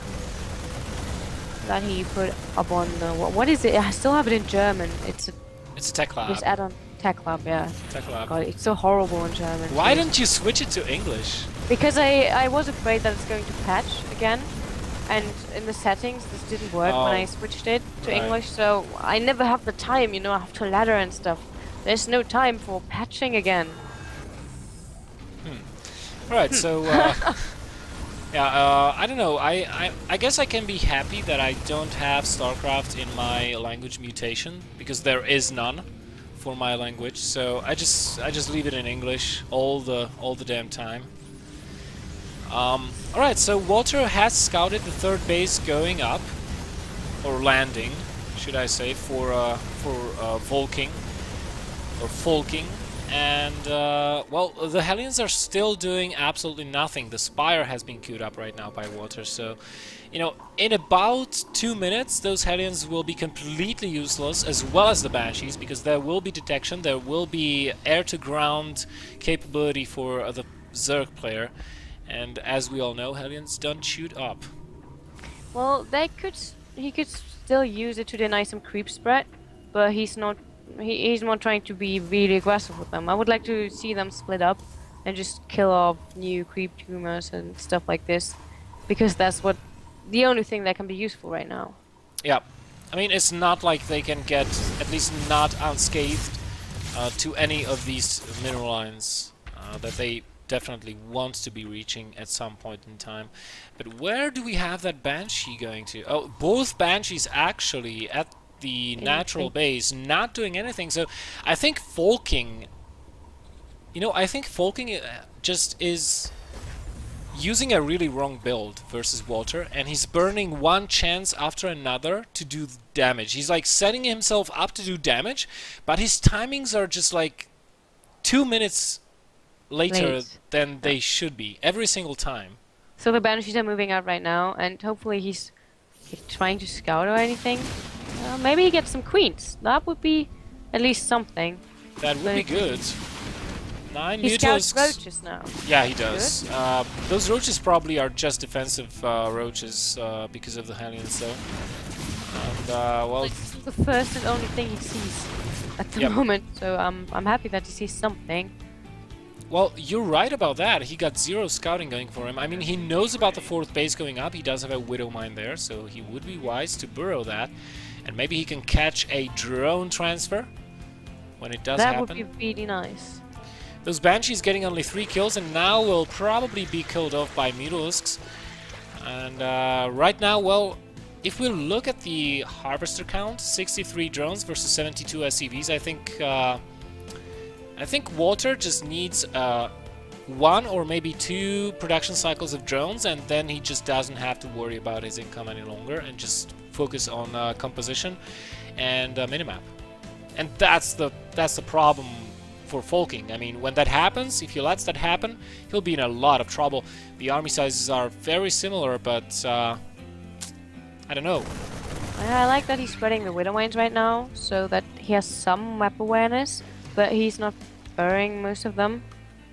that he put up on the what is it? I still have it in German. It's a tech lab. this add-on tech lab, yeah. Tech lab. God, it's so horrible in German. Why don't you switch it to English? Because I was afraid that it's going to patch again, and in the settings this didn't work when I switched it to English. So I never have the time, you know. I have to ladder and stuff. There's no time for patching again. Alright, so yeah, I don't know. I guess I can be happy that I don't have StarCraft in my language mutation, because there is none for my language. So I just leave it in English all the damn time. Alright, so Water has scouted the third base going up, or landing, should I say, for Volking or Volking. And, well, the Hellions are still doing absolutely nothing. The Spire has been queued up right now by Water, so, you know, in about 2 minutes, those Hellions will be completely useless, as well as the Banshees, because there will be detection, there will be air-to-ground capability for the Zerg player, and as we all know, Hellions don't shoot up. Well, he could still use it to deny some creep spread, but he's not trying to be really aggressive with them. I would like to see them split up and just kill off new creep tumors and stuff like this, because that's the only thing that can be useful right now. Yeah, I mean, it's not like they can get, at least not unscathed, to any of these mineral lines that they definitely want to be reaching at some point in time. But where do we have that Banshee going to? Oh, both Banshees actually at the natural base, not doing anything. So I think Volking, you know, just is using a really wrong build versus Water, and he's burning one chance after another to do damage. He's like setting himself up to do damage, but his timings are just like 2 minutes later than they should be every single time. So the Banshees are moving out right now, and hopefully he's trying to scout or anything. Maybe he gets some queens. That would be at least something. That would be good. 9 he scouts roaches now. Yeah, he does. Those roaches probably are just defensive roaches because of the Hellions, though. And well, it's the first and only thing he sees at the moment. So I'm happy that he sees something. Well, you're right about that. He got 0 scouting going for him. I mean, he knows about the 4th base going up. He does have a Widow Mine there, so he would be wise to burrow that. And maybe he can catch a drone transfer when it does happen. That would be really nice. Those Banshees getting only 3 kills and now will probably be killed off by Mutalisks. And right now, well, if we look at the Harvester count, 63 drones versus 72 SCVs, I think Walter just needs 1 or maybe 2 production cycles of drones, and then he just doesn't have to worry about his income any longer and just focus on composition and minimap. And that's the problem for Volking. I mean, when that happens, if he lets that happen, he'll be in a lot of trouble. The army sizes are very similar, but I don't know. I like that he's spreading the Widow Mines right now, so that he has some map awareness, but he's not burying most of them.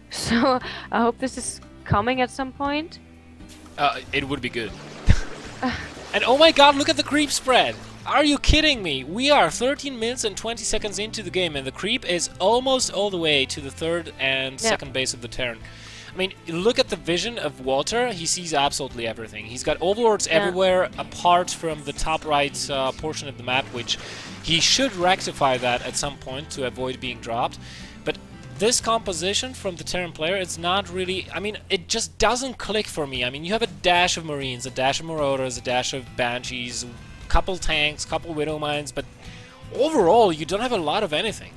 So I hope this is coming at some point. It would be good. And oh my god, look at the creep spread! Are you kidding me? We are 13 minutes and 20 seconds into the game and the creep is almost all the way to the third and second base of the Terran. I mean, look at the vision of Walter. He sees absolutely everything. He's got overlords everywhere apart from the top right portion of the map, which he should rectify that at some point to avoid being dropped. But this composition from the Terran player, it's not really... I mean, it just doesn't click for me. I mean, you have a dash of Marines, a dash of Marauders, a dash of Banshees, couple tanks, couple Widow Mines, but overall, you don't have a lot of anything.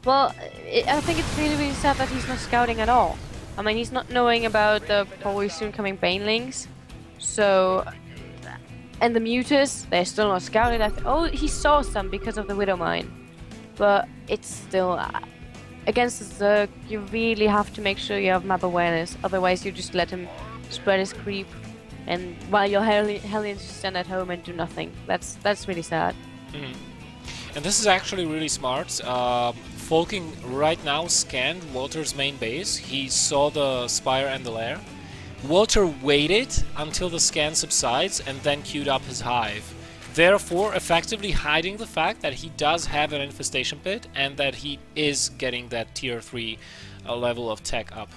Well, I think it's really, really sad that he's not scouting at all. I mean, he's not knowing about the probably soon coming Banelings. So, and the Mutas, they're still not scouted. Oh, he saw some because of the Widow Mine. But it's still, against the Zerg, you really have to make sure you have map awareness. Otherwise, you just let him spread his creep. And while your Hellions stand at home and do nothing. That's really sad. And this is actually really smart. Volking right now scanned Walter's main base. He saw the Spire and the Lair. Walter waited until the scan subsides and then queued up his hive. Therefore, effectively hiding the fact that he does have an infestation pit and that he is getting that tier 3 level of tech up.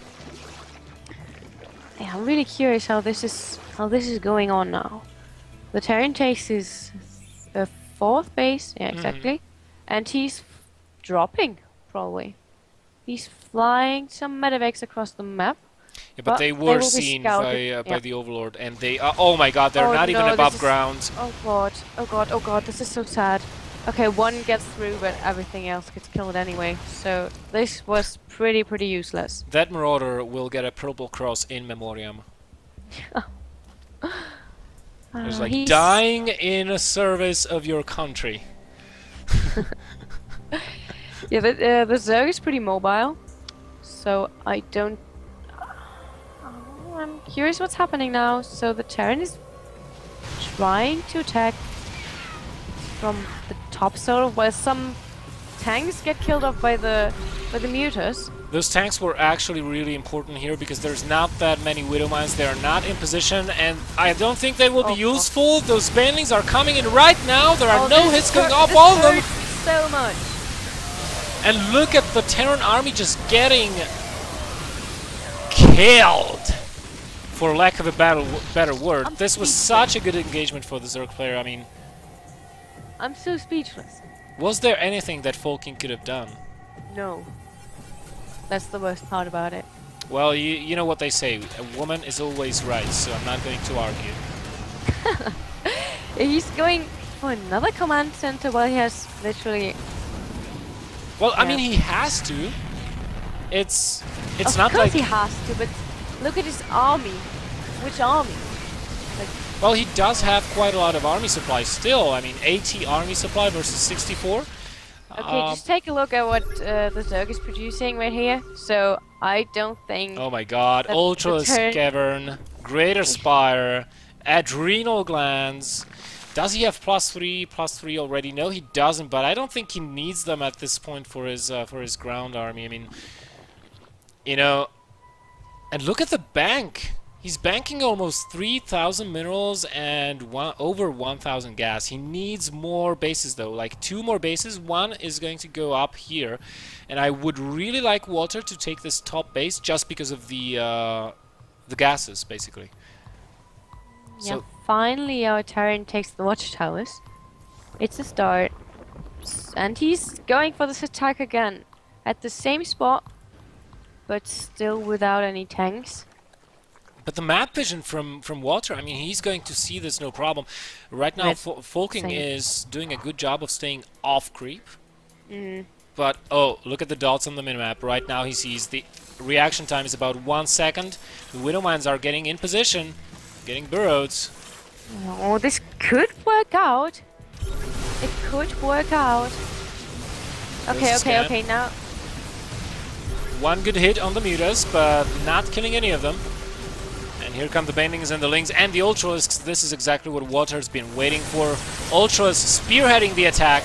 Yeah, I'm really curious how this is going on now. The Terran takes his 4th base, yeah, exactly, and he's dropping probably. He's flying some medevacs across the map. Yeah, but they were seen by the Overlord, and they oh my god, they're not even above ground. Oh god, oh god, oh god, this is so sad. Okay, one gets through, but everything else gets killed anyway. So this was pretty useless. That Marauder will get a purple cross in memoriam. It's like dying in a service of your country. Yeah, the Zerg is pretty mobile, so I don't... I'm curious what's happening now. So the Terran is trying to attack from the top sort of, while some tanks get killed off by the Mutas. Those tanks were actually really important here because there's not that many Widow Mines. They are not in position, and I don't think they will be useful. Those Banelings are coming in right now. There are no hits going off all of them. So much. And look at the Terran army just getting killed, for lack of a better word. This was such a good engagement for the Zerg player. I mean, I'm so speechless. Was there anything that Volking could have done? No. That's the worst part about it. Well, you know what they say, a woman is always right, so I'm not going to argue. He's going for another command center while he has literally... Well, I mean, he has to. It's not like... Of course he has to, but look at his army. Which army? Like, well, he does have quite a lot of army supply still. I mean, 80 army supply versus 64. Okay, just take a look at what the Zerg is producing right here. So, I don't think... Oh my god, Ultra Cavern, Greater Spire, Adrenal Glands. Does he have +3 already? No, he doesn't, but I don't think he needs them at this point for his ground army. I mean, you know, and look at the bank. He's banking almost 3,000 minerals and over 1,000 gas. He needs more bases though, like 2 more bases. One is going to go up here, and I would really like Walter to take this top base just because of the gases, basically. Yeah, finally our Terran takes the watchtowers. It's a start, and he's going for this attack again at the same spot. but still without any tanks. But the map vision from Walter, I mean, he's going to see this no problem. Right now, Red. Volking Same. is doing a good job of staying off creep. Mm. But, oh, look at the dots on the minimap. Right now he sees the reaction time is about 1 second. The Widowmines are getting in position, getting burrowed. Oh, this could work out. It could work out. Okay, okay, now. One good hit on the mutas, but not killing any of them. And here come the Bendings and the Lings and the Ultralisks. This is exactly what Walter's been waiting for. Ultras spearheading the attack,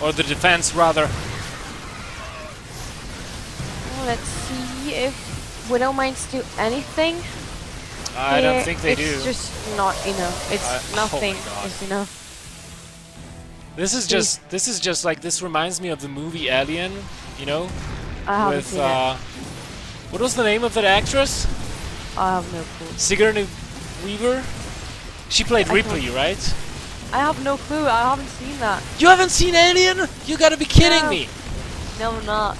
or the defense rather. Well, let's see if Widowmines do anything. I don't think they do. It's just not enough. It's nothing is enough. This is just like, this reminds me of the movie Alien, you know? With what was the name of that actress? I have no clue. Sigourney Weaver? She played Ripley, right? I have no clue. I haven't seen that. You haven't seen Alien? You gotta be kidding me! No, I'm not.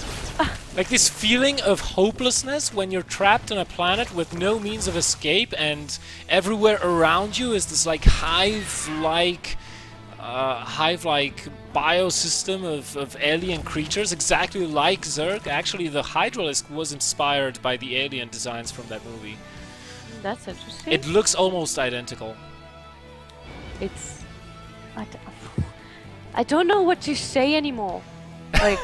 Like this feeling of hopelessness when you're trapped on a planet with no means of escape, and everywhere around you is this like hive-like biosystem of alien creatures, exactly like zerg. Actually, the Hydralisk was inspired by the alien designs from that movie. That's interesting. It looks almost identical. It's... I don't know what to say anymore. Like,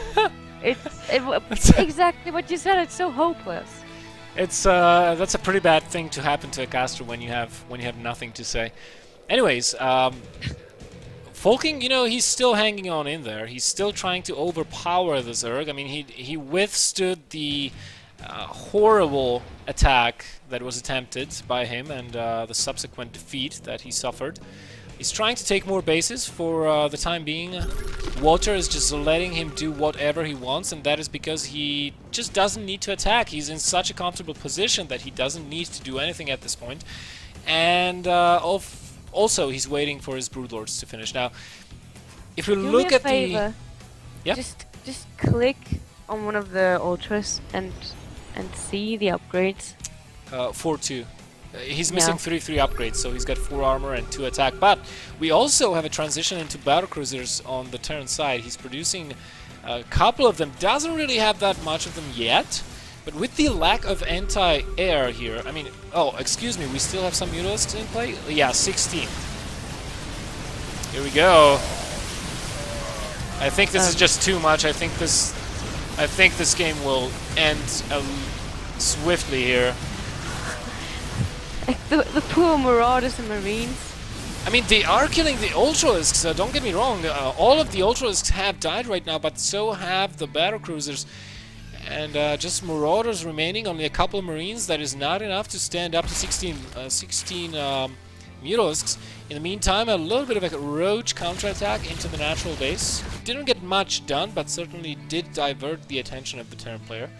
it's exactly what you said. It's so hopeless. It's that's a pretty bad thing to happen to a caster when you have nothing to say. Anyways, Volking, you know, he's still hanging on in there. He's still trying to overpower the Zerg. I mean, he withstood the horrible attack that was attempted by him and the subsequent defeat that he suffered. He's trying to take more bases for the time being. Walter is just letting him do whatever he wants, and that is because he just doesn't need to attack. He's in such a comfortable position that he doesn't need to do anything at this point. And also, he's waiting for his Broodlords to finish. Now, if we look at the... Yeah? Just click on one of the Ultras and see the upgrades. 4-2. He's missing 3 upgrades, so he's got 4 armor and 2 attack. But we also have a transition into battlecruisers on the Terran side. He's producing a couple of them. Doesn't really have that much of them yet. But with the lack of anti-air here, I mean... Oh, excuse me, we still have some Mutalisks in play? Yeah, 16. Here we go. I think this is just too much. I think this game will end swiftly here. Like the poor Marauders and Marines. I mean, they are killing the Ultralisks, don't get me wrong. All of the Ultralisks have died right now, but so have the battlecruisers. And just Marauders remaining, only a couple of Marines. That is not enough to stand up to 16 Mutalisks. In the meantime, a little bit of a roach counterattack into the natural base. Didn't get much done, but certainly did divert the attention of the Terran player.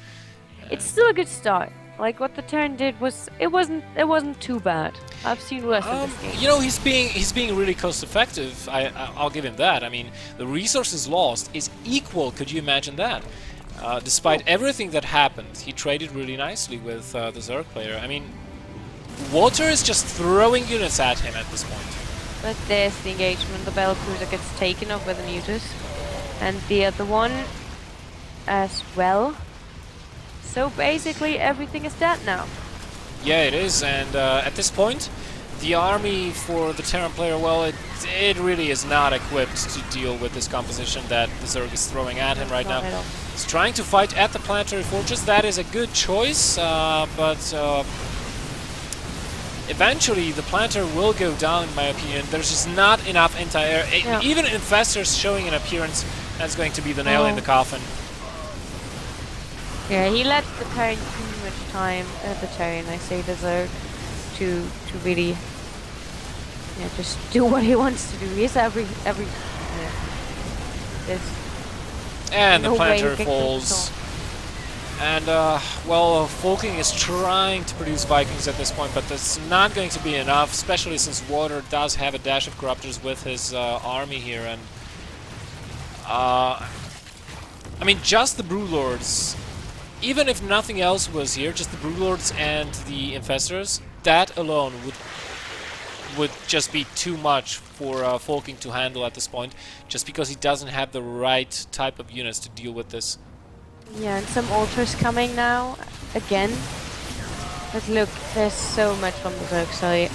It's still a good start. Like what the Terran did it wasn't too bad. I've seen worse in this game. You know, he's being really cost effective. I'll give him that. I mean, the resources lost is equal. Could you imagine that? Despite everything that happened, he traded really nicely with the Zerg player. I mean, Walter is just throwing units at him at this point. But there's the engagement. The Battlecruiser gets taken off with the Mutas, and the other one as well. So basically, everything is dead now. Yeah, it is, and at this point, the army for the Terran player, well, it really is not equipped to deal with this composition that the Zerg is throwing at him right now. He's trying to fight at the Planetary Fortress. That is a good choice, but eventually the Planetary will go down, in my opinion. There's just not enough anti-air. Yeah. Even Infestors showing an appearance, that's going to be the nail in the coffin. Yeah, he let the Terran too much time, the Terran, I say the Zerg, to really, yeah, just do what he wants to do. He's every and no the Planetary way falls. And, well, Volking is trying to produce Vikings at this point, but that's not going to be enough, especially since Water does have a dash of Corruptors with his army here. And, I mean, just the Broodlords even if nothing else was here, just the Broodlords and the Infestors, that alone would just be too much for Volking to handle at this point, just because he doesn't have the right type of units to deal with this. Yeah, and some altars coming now again. But look, there's so much from the Zerg side.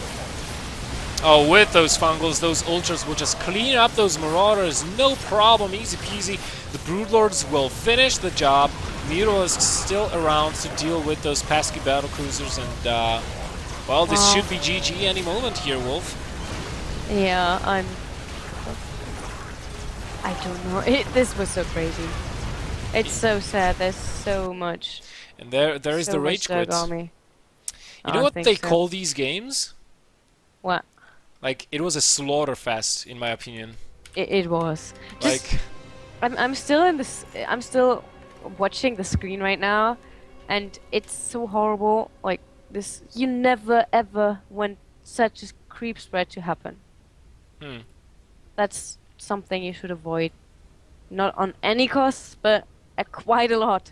Oh, with those fungals, those ultras will just clean up those marauders, no problem, easy peasy. The Broodlords will finish the job. Miro is still around to deal with those pesky battle cruisers, and well, this should be GG any moment here, Wolf. Yeah, I don't know. This was so crazy. It's so sad. There's so much. And there is the rage quit. Army. You know what they call these games? What? Like, it was a slaughter fest, in my opinion. It was. Like, I'm still in this. I'm still watching the screen right now, and it's so horrible. Like this, you never ever want such a creep spread to happen. That's something you should avoid, not on any cost, but quite a lot.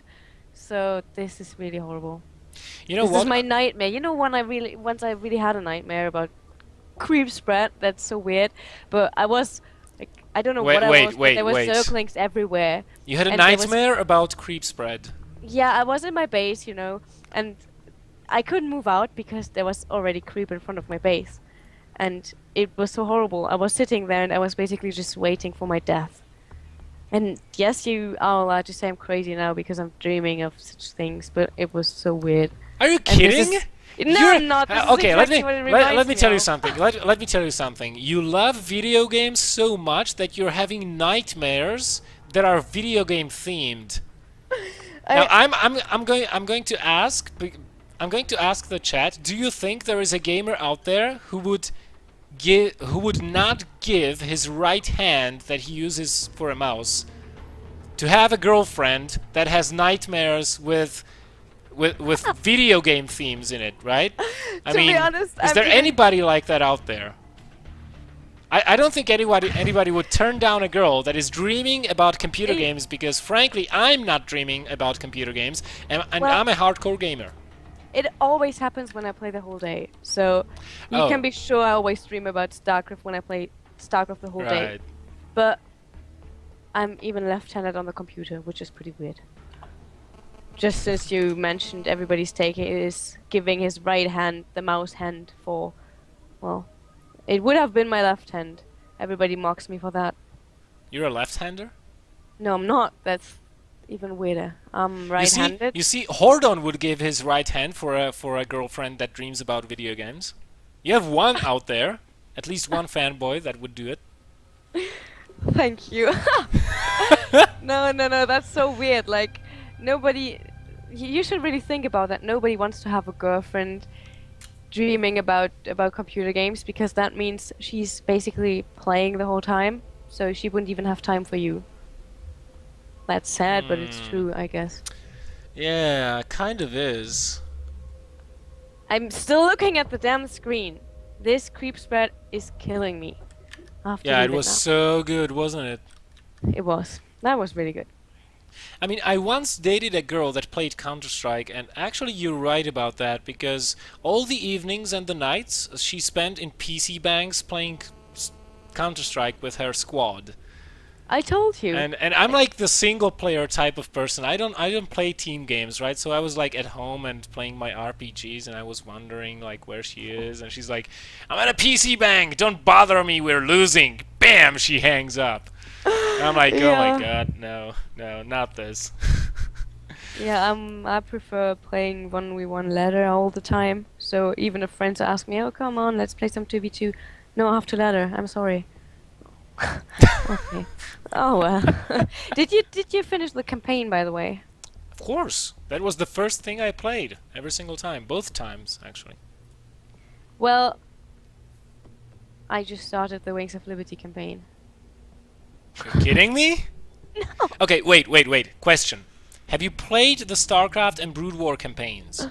So this is really horrible. You know this is my nightmare. You know, once I really had a nightmare about creep spread. That's so weird. But I was like, I don't know what I was. But there were zerglings everywhere. You had a nightmare about creep spread. Yeah, I was in my base, you know, and I couldn't move out because there was already creep in front of my base, and it was so horrible. I was sitting there and I was basically just waiting for my death. And yes, you are allowed to say I'm crazy now because I'm dreaming of such things, but it was so weird. Are you kidding? No, I'm not. Okay, exactly let me tell you something. Let me tell you something. You love video games so much that you're having nightmares that are video game themed. Now I'm going to ask the chat. Do you think there is a gamer out there who would not give his right hand that he uses for a mouse to have a girlfriend that has nightmares with video game themes in it, right? I mean, be honest, is there anybody like that out there? I don't think anybody would turn down a girl that is dreaming about computer games, because frankly, I'm not dreaming about computer games, and I'm a hardcore gamer. It always happens when I play the whole day, so you can be sure I always dream about StarCraft when I play StarCraft the whole day. But I'm even left-handed on the computer, which is pretty weird. Just as you mentioned, everybody's giving his right hand the mouse hand for, well, it would have been my left hand. Everybody mocks me for that. You're a left-hander? No, I'm not. That's even weirder. I'm right-handed. You see, Hordon would give his right hand for a girlfriend that dreams about video games. You have one out there, at least one fanboy that would do it. Thank you. No, that's so weird. Like, nobody... You should really think about that. Nobody wants to have a girlfriend dreaming about computer games, because that means she's basically playing the whole time, so she wouldn't even have time for you. That's sad, but it's true, I guess. Yeah, kind of is. I'm still looking at the damn screen. This creep spread is killing me. Yeah, it was so good, wasn't it? It was. That was really good. I mean, I once dated a girl that played Counter-Strike, and actually you're right about that, because all the evenings and the nights she spent in PC banks playing Counter-Strike with her squad. I told you. And I'm like the single player type of person. I don't play team games, right? So I was like at home and playing my RPGs, and I was wondering like where she is, and she's like, "I'm at a PC bank. Don't bother me. We're losing." Bam! She hangs up. And I'm like, oh my god, no, not this. Yeah, I prefer playing 1v1 ladder all the time. So even if friends ask me, "Oh, come on, let's play some 2v2," no, I have to ladder. I'm sorry. Okay. Oh well. Did you finish the campaign, by the way? Of course. That was the first thing I played every single time, both times actually. Well, I just started the Wings of Liberty campaign. You're kidding me? No. Okay, wait. Question. Have you played the StarCraft and Brood War campaigns?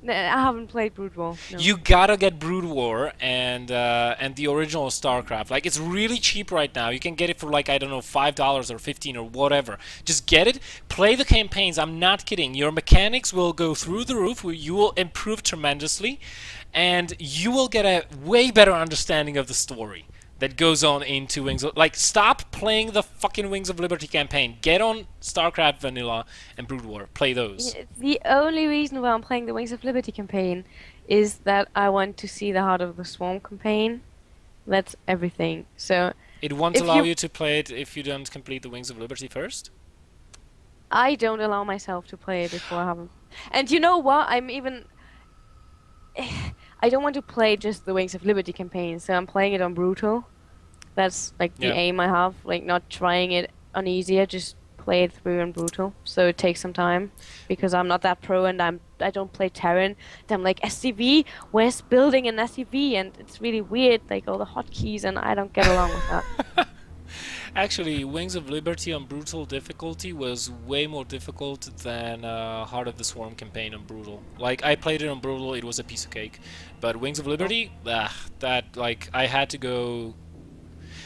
I haven't played Brood War. No. You gotta get Brood War and the original StarCraft. Like, it's really cheap right now. You can get it for like, I don't know, $5 or 15 or whatever. Just get it, play the campaigns. I'm not kidding. Your mechanics will go through the roof. You will improve tremendously, and you will get a way better understanding of the story that goes on into Wings of... Like, stop playing the fucking Wings of Liberty campaign. Get on StarCraft Vanilla and Brood War. Play those. The only reason why I'm playing the Wings of Liberty campaign is that I want to see the Heart of the Swarm campaign. That's everything. So It won't allow you to play it if you don't complete the Wings of Liberty first? I don't allow myself to play it before I haven't. And you know what? I don't want to play just the Wings of Liberty campaign, so I'm playing it on Brutal. That's like the aim I have, like not trying it on easier, just play it through on Brutal. So it takes some time because I'm not that pro and I don't play Terran. And I'm like, SCV, where's building an SCV? And it's really weird, like all the hotkeys, and I don't get along with that. Actually, Wings of Liberty on Brutal difficulty was way more difficult than Heart of the Swarm campaign on Brutal. Like, I played it on Brutal, it was a piece of cake. But Wings of Liberty, that, like, I had to go...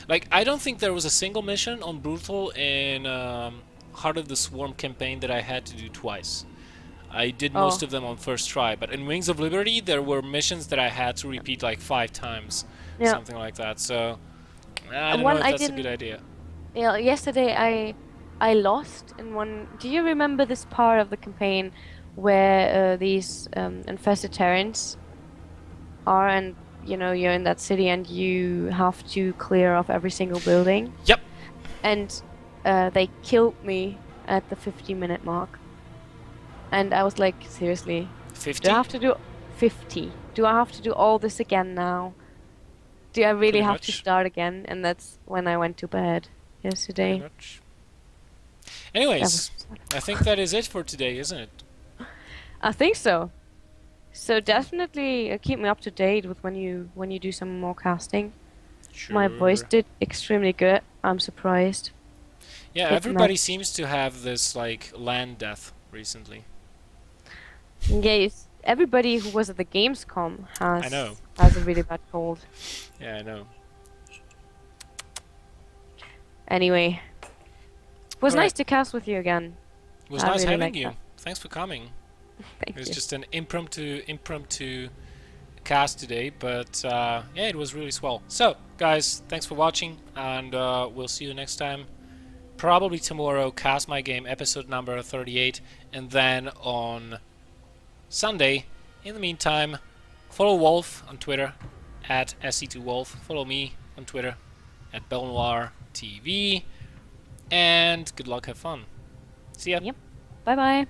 Like, I don't think there was a single mission on Brutal in Heart of the Swarm campaign that I had to do twice. I did most of them on first try, but in Wings of Liberty, there were missions that I had to repeat like 5 times. Something like that, so... I don't know if that's a good idea. Yeah, yesterday I lost in one... Do you remember this part of the campaign where these infested Terrans are, and you know, you're in that city and you have to clear off every single building? Yep. And they killed me at the 50-minute mark. And I was like, seriously? 50? Do I have to do 50? Do I have to do all this again now? Do I really have to start again? And that's when I went to bed yesterday. Anyways, I think that is it for today, isn't it? I think so. So definitely keep me up to date with when you do some more casting. Sure. My voice did extremely good. I'm surprised. Yeah, everybody seems to have this like land death recently. Yes, everybody who was at the Gamescom has a really bad cold. Yeah, I know. Anyway, it was nice to cast with you again. It was nice having you. Thanks for coming. Thank you. It was just an impromptu cast today, but yeah, it was really swell. So, guys, thanks for watching, and we'll see you next time. Probably tomorrow, Cast My Game episode number 38, and then on Sunday. In the meantime, follow Wolf on Twitter at SC2Wolf. Follow me on Twitter at BelNoirTV. And good luck, have fun. See ya. Yep. Bye bye.